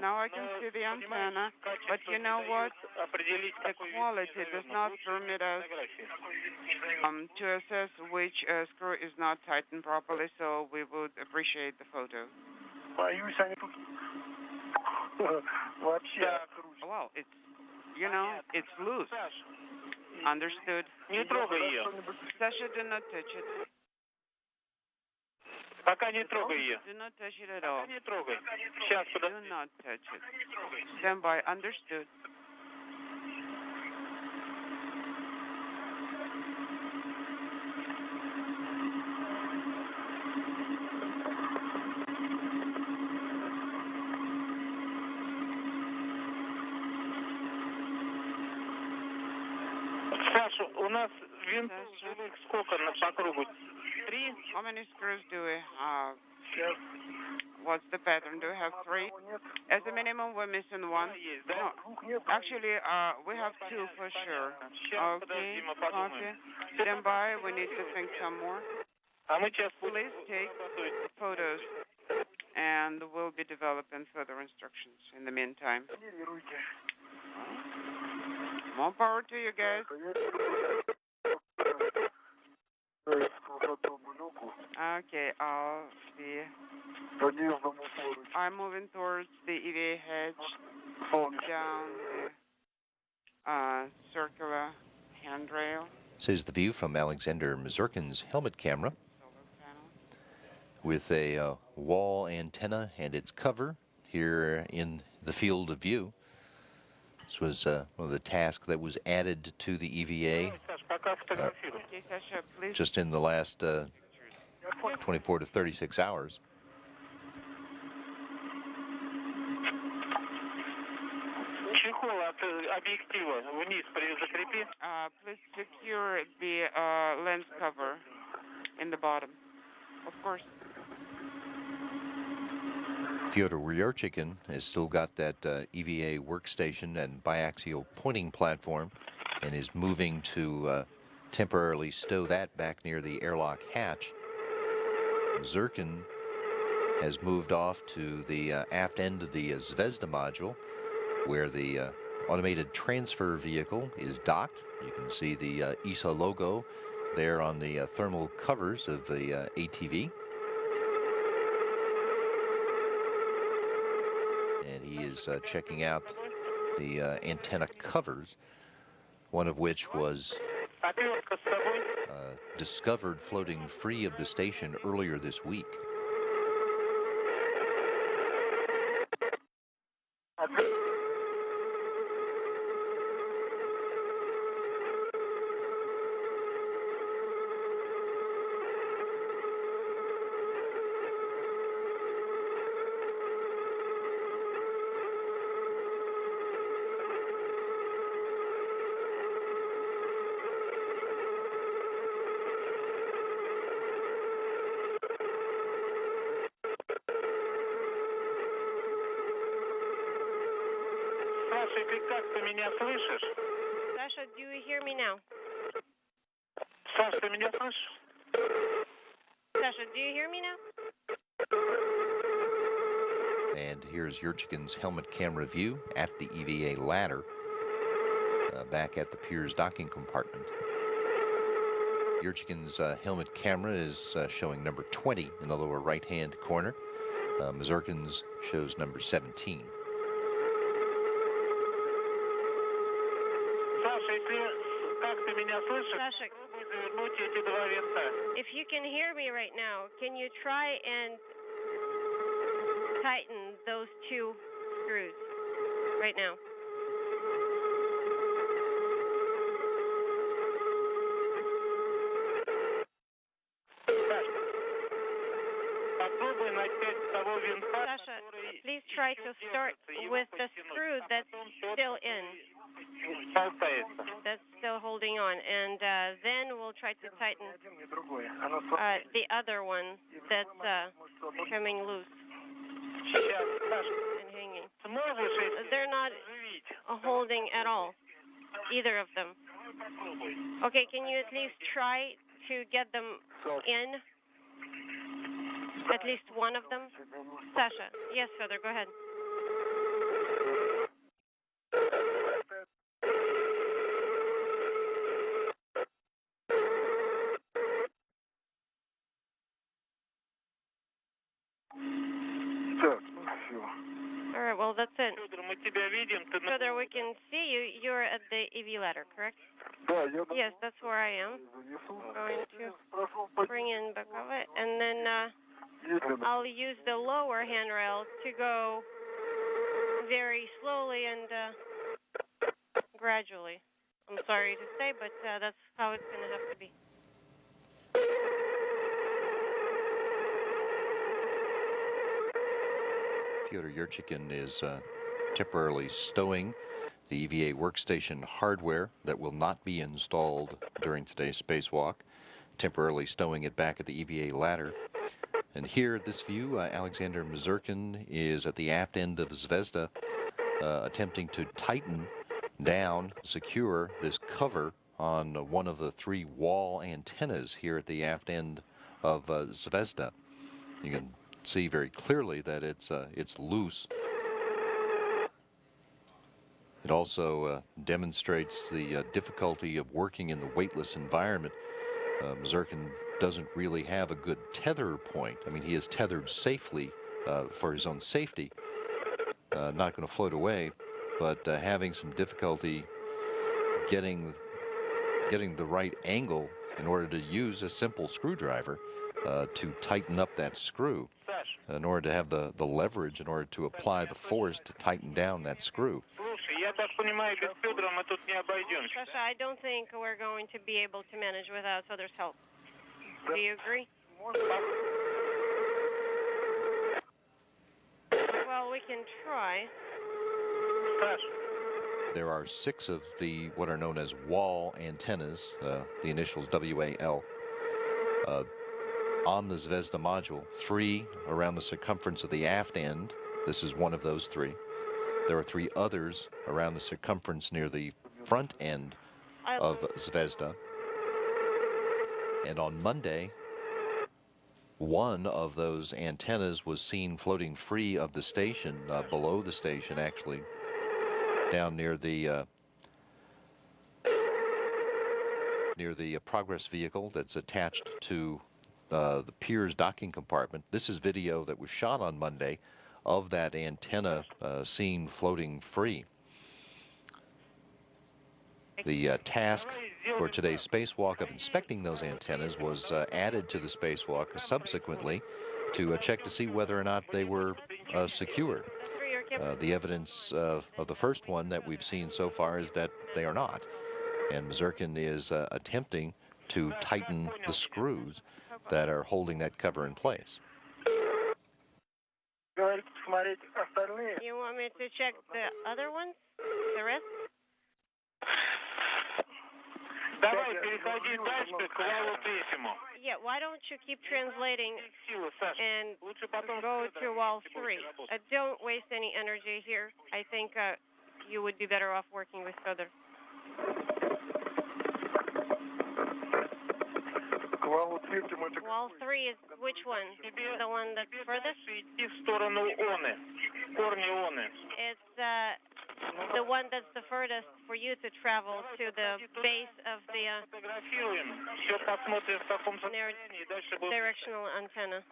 S2: Now I can see the antenna, but you know what? The quality does not permit us to assess which screw is not tightened properly, so we would appreciate the photo. Well, it's, you know, it's loose. Understood. Sasha, do not touch it. Do not touch it at all. Do not touch it. Stand by. Understood.
S1: Саша, у нас винтов живых сколько по кругу? 3?
S2: How many screws do we have? What's the pattern? Do we have 3? As a minimum, we're missing 1. No. Actually, we have 2 for sure. Okay, copy. Stand by. We need to think some more. Please take photos, and we'll be developing further instructions in the meantime. More power to you guys. Okay, I'll see. I'm moving towards the EVA hedge, down the circular handrail.
S4: This is the view from Alexander Mazurkin's helmet camera with a wall antenna and its cover here in the field of view. This was one of the tasks that was added to the EVA just in the last 24 to 36 hours.
S2: Please secure the lens cover in the bottom, of course.
S4: Fyodor Ryurchikin has still got that EVA workstation and biaxial pointing platform and is moving to temporarily stow that back near the airlock hatch. Zirkin has moved off to the aft end of the Zvezda module, where the automated transfer vehicle is docked. You can see the ESA logo there on the thermal covers of the ATV. And he is checking out the antenna covers, one of which was discovered floating free of the station earlier this week.
S5: Sasha, do you hear me now?
S1: Саша, ты меня слышишь?
S5: Sasha, do you hear me now?
S4: And here's Yurchikin's helmet camera view at the EVA ladder back at the Piers docking compartment. Yurchikin's helmet camera is showing number 20 in the lower right-hand corner. Mazurkin's shows number 17.
S5: Sasha, if you can hear me right now, can you try and tighten those two screws right now? Sasha, please try to start with the screw that's still in. That's still holding on, and then we'll try to tighten the other one that's coming loose and hanging. They're not holding at all, either of them. Okay, can you at least try to get them in? At least one of them? Sasha. Yes, Fedor, go ahead. All right, well, that's it. Fedor, we can see you. You're at the EV ladder, correct? Yes, that's where I am. I'm going to bring in Bakova, and then I'll use the lower handrail to go very slowly and gradually. I'm sorry to say, but that's how it's going to have to be.
S4: Fyodor Yurchikin is temporarily stowing the EVA workstation hardware that will not be installed during today's spacewalk, temporarily stowing it back at the EVA ladder. And here at this view, Alexander Mazurkin is at the aft end of the Zvezda, attempting to tighten down, secure this cover on one of the three wall antennas here at the aft end of Zvezda. You can see very clearly that it's loose. It also demonstrates the difficulty of working in the weightless environment. Mazurkin doesn't really have a good tether point. I mean, he is tethered safely for his own safety, not going to float away, but having some difficulty getting the right angle in order to use a simple screwdriver to tighten up that screw, in order to have the leverage in order to apply the force to tighten down that screw.
S5: Sasha, I don't think we're going to be able to manage without Fedor's help. Do you agree? Well, we can try.
S4: There are 6 of the what are known as wall antennas, the initials WAL, on the Zvezda module. 3 around the circumference of the aft end. This is one of those 3. There are 3 others around the circumference near the front end of Zvezda. And on Monday, one of those antennas was seen floating free of the station, below the station actually, down near the Progress vehicle that's attached to the Piers docking compartment. This is video that was shot on Monday of that antenna seen floating free. The task for today's spacewalk of inspecting those antennas was added to the spacewalk subsequently to check to see whether or not they were secure. The evidence of the first one that we've seen so far is that they are not. And Mazurkin is attempting to tighten the screws that are holding that cover in place.
S5: You want me to check the other ones? The rest? Yeah, why don't you keep translating and go to wall 3? Don't waste any energy here. I think you would be better off working with Fedor. Wall 3 is which one? The one that's furthest? It's the one that's the furthest for you to travel to the base of the directional antenna.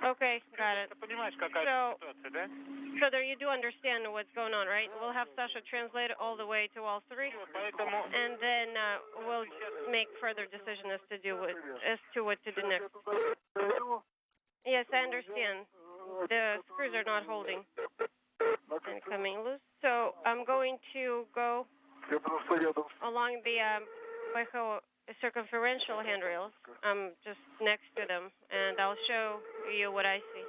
S5: Okay, got it. So there you do understand what's going on, right? We'll have Sasha translate all the way to all three, and then we'll make further decision as to what to do next. Yes, I understand. The screws are not holding and coming loose. So I'm going to go along the circumferential handrails. I'm just next to them, and I'll show you what I see.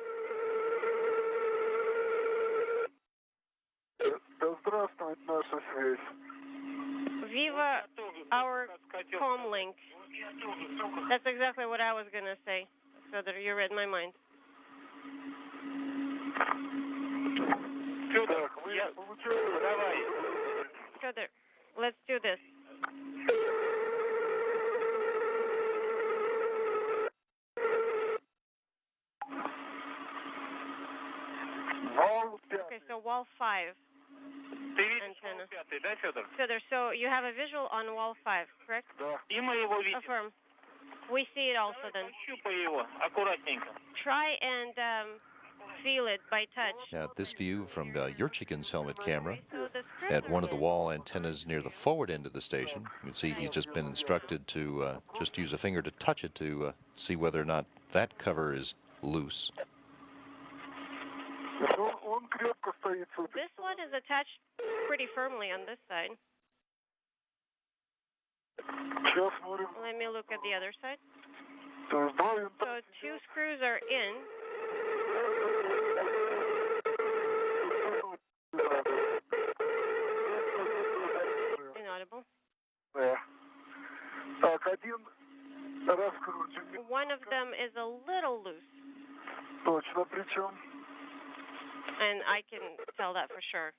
S5: Viva our home link. That's exactly what I was going to say, so that you read my mind. Further, let's do this. Okay, so wall 5 antenna. Further, so you have a visual on wall 5, correct? Affirm. We see it also then. Try and feel it by touch.
S4: Now, this view from Yurchikin's helmet camera at one of the wall antennas near the forward end of the station. You can see he's just been instructed to just use a finger to touch it to see whether or not that cover is loose.
S5: This one is attached pretty firmly on this side. Let me look at the other side. So 2 screws are in. Inaudible. One of them is a little loose. And I can tell that for sure.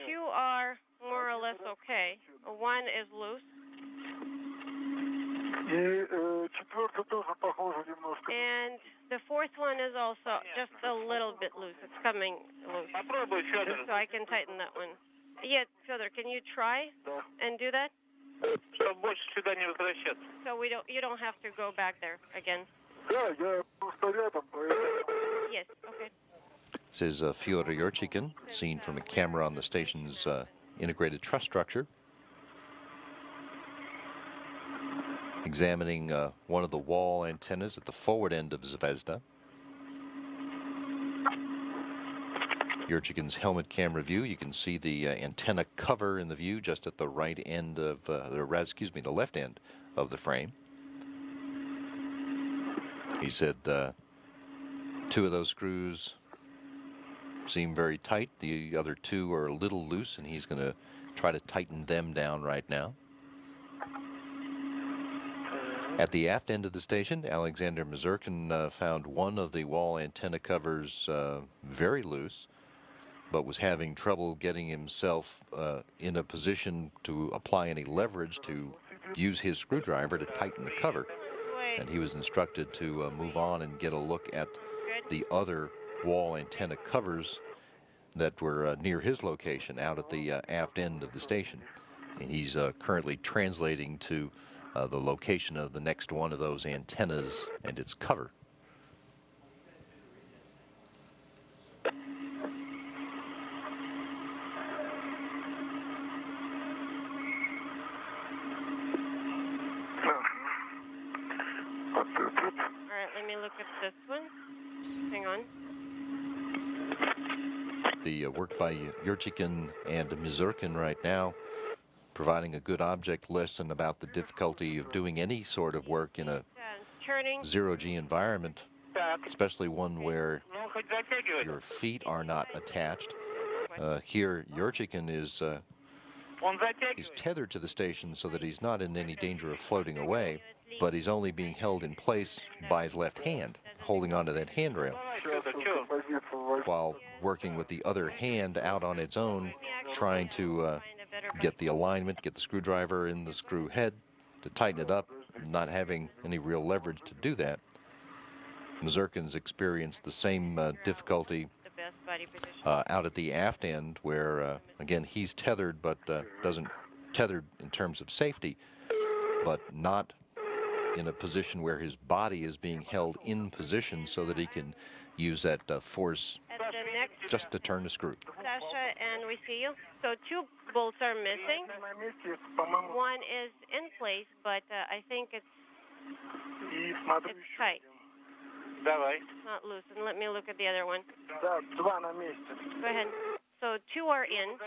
S5: Two are more or less okay. One is loose. And the fourth one is also just a little bit loose. It's coming loose. So I can tighten that one. Yeah, Fyodor, can you try and do that? So you don't have to go back there again. Yes, okay.
S4: This is Fyodor Yurchikin, seen from a camera on the station's integrated truss structure, examining one of the wall antennas at the forward end of Zvezda. Yurchikin's helmet camera view, you can see the antenna cover in the view just at the right end of, the left end of the frame. He said 2 of those screws seem very tight. The other 2 are a little loose, and he's going to try to tighten them down right now. At the aft end of the station, Alexander Mazurkin found one of the wall antenna covers very loose, but was having trouble getting himself in a position to apply any leverage to use his screwdriver to tighten the cover. And he was instructed to move on and get a look at the other wall antenna covers that were near his location out at the aft end of the station. And he's currently translating to the location of the next one of those antennas and its cover.
S5: Let me look at this one. Hang on.
S4: The work by Yurchikin and Mazurkin right now, providing a good object lesson about the difficulty of doing any sort of work in a zero-G environment, especially one where your feet are not attached. Here, Yurchikin is he's tethered to the station so that he's not in any danger of floating away, but he's only being held in place by his left hand, holding onto that handrail, while working with the other hand out on its own, trying to get the alignment, get the screwdriver in the screw head to tighten it up, not having any real leverage to do that. Mazurkin's experienced the same difficulty out at the aft end where, again, he's tethered but doesn't tethered in terms of safety, but not in a position where his body is being held in position so that he can use that force just to turn the screw.
S5: Sasha, and we see you. So 2 bolts are missing. One is in place, but I think it's tight. It's not loose. And let me look at the other one. Go ahead. So 2 are in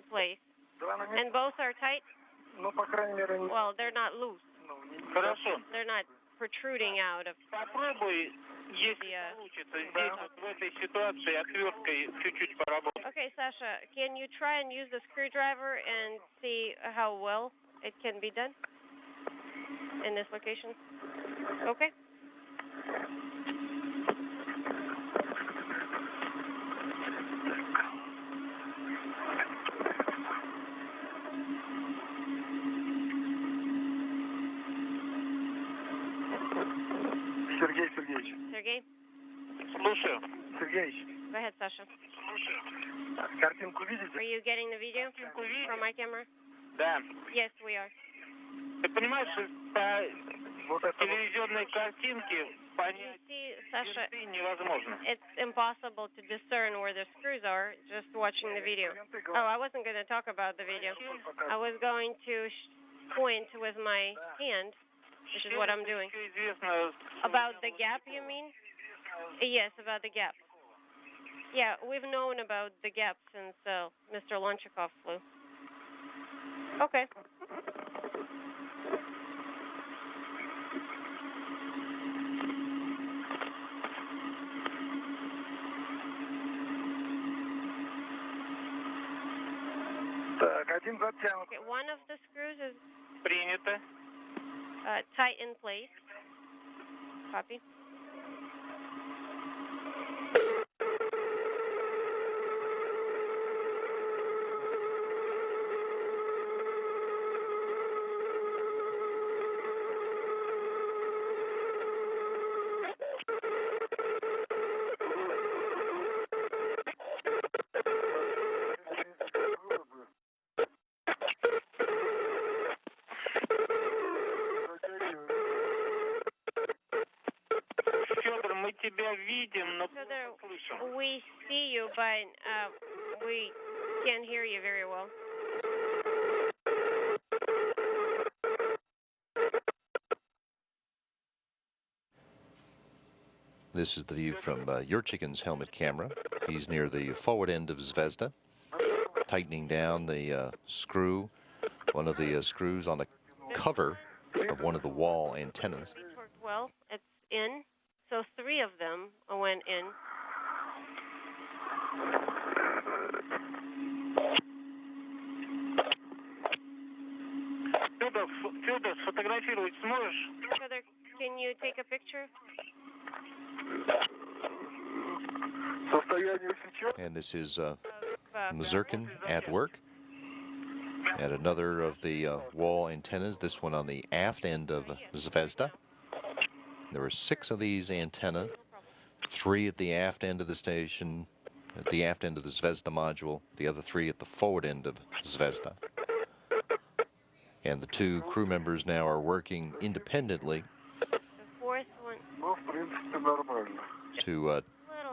S5: place. And both are tight? Well, they're not loose. They're not protruding out of Okay, Sasha, can you try and use the screwdriver and see how well it can be done in this location? Okay. Sergey?
S1: Слушаю.
S5: Go ahead, Sasha. Are you getting the video from my camera?
S1: Да.
S5: Yes, we are.
S1: Ты понимаешь, по телевизионной картинке понять
S5: Sasha,
S1: невозможно.
S5: it's impossible to discern where the screws are just watching the video. Oh, I wasn't going to talk about the video. I was going to point with my hand, which is what I'm doing. About the gap, you mean? Yes, about the gap. Yeah, we've known about the gap since Mr. Lonchikov flew. Okay. Okay, one of the screws is
S1: Принято.
S5: tight in place. Copy.
S1: Мы тебя видим, но
S5: Further, we see you, but we can't hear you very well.
S4: This is the view from Yurchikin's helmet camera. He's near the forward end of Zvezda, tightening down the screw, one of the screws on the cover of one of the wall antennas.
S5: It worked well. It's in. So 3 of them went in.
S1: Федор, сфотографировать сможешь?
S5: Further, can you take a picture?
S4: And this is Mazurkin at work at another of the wall antennas, this one on the aft end of Zvezda. There were 6 of these antennae, 3 at the aft end of the station, at the aft end of the Zvezda module, the other 3 at the forward end of Zvezda. And the 2 crew members now are working independently
S5: The 4th one.
S4: to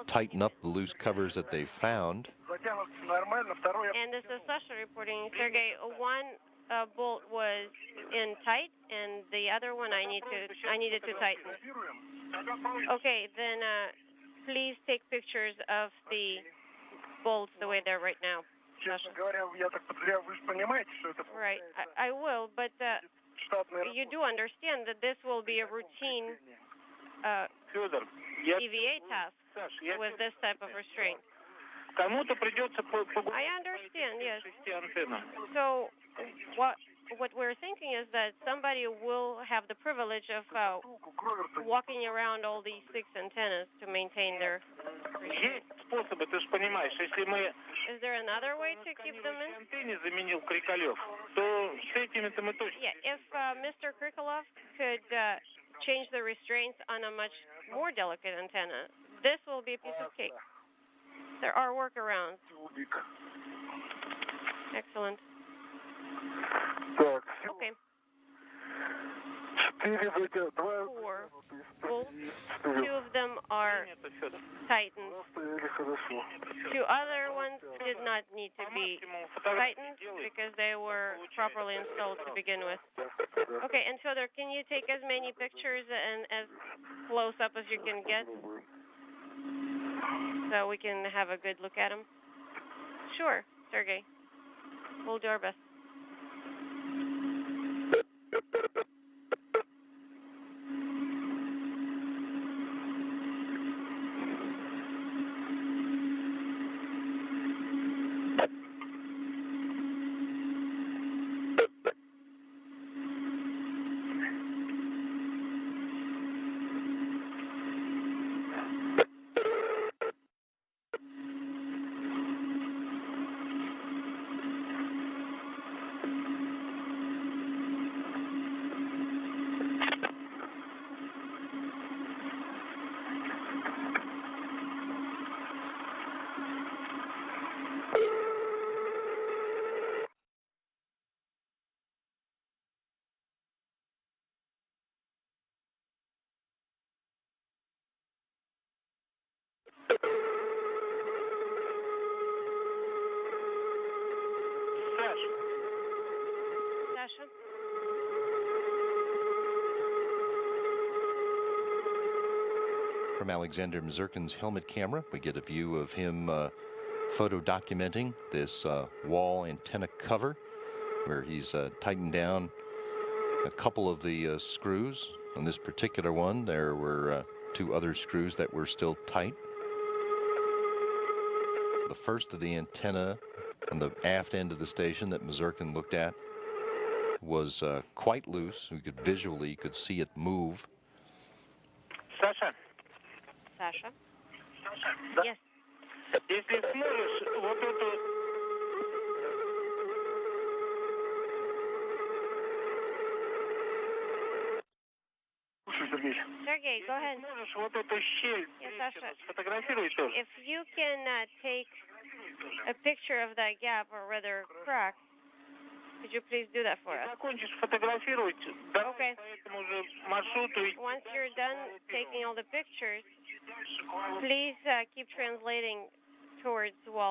S4: tighten up the loose covers that they found.
S5: And this is Sasha reporting. Sergey, one bolt was in tight, and the other one I needed to tighten. Okay, then please take pictures of the bolts the way they're right now. Sasha. Right, I will, but you do understand that this will be a routine EVA task with this type of restraint.
S1: Кому-то придется
S5: I understand, yes. So what we're thinking is that somebody will have the privilege of walking around all these 6 antennas to maintain their restraint.
S1: Есть способы, ты же понимаешь, если мы
S5: Is there another way to keep them in?
S1: антенне заменил Крикалев, то с этими-то мы точно.
S5: Yeah, if Mr. Krikalev could change the restraints on a much more delicate antenna, this will be a piece of cake. There are workarounds. Excellent.
S3: Так,
S5: Okay.
S3: 4 затянуты.
S5: 4 bolts. 2 of them are tightened.
S3: Стояли хорошо.
S5: 2 other ones did not need to be tightened because they were properly installed to begin with. Okay, and Fyodor, can you take as many pictures and as close up as you can get so we can have a good look at them? Sure, Sergey. We'll do our best. Sasha?
S4: From Alexander Mazurkin's helmet camera, we get a view of him photo documenting this wall antenna cover, where he's tightened down a couple of the screws. On this particular one, there were 2 other screws that were still tight. The first of the antenna on the aft end of the station that Mazurkin looked at was quite loose. We could visually see it move.
S1: Саша,
S5: Sasha? Yes.
S1: если сможешь, вот эту... Слушай, Сергей.
S5: Sergey, go ahead.
S1: Можешь вот эту щель
S5: Yes, Sasha.
S1: сфотографировать тоже?
S5: If you can take a picture of that gap, or rather crack, could you please do that for us?
S1: Закончишь фотографировать, да,
S5: Okay.
S1: по этому же маршруту.
S5: Once you're done taking all the pictures, please keep translating towards wall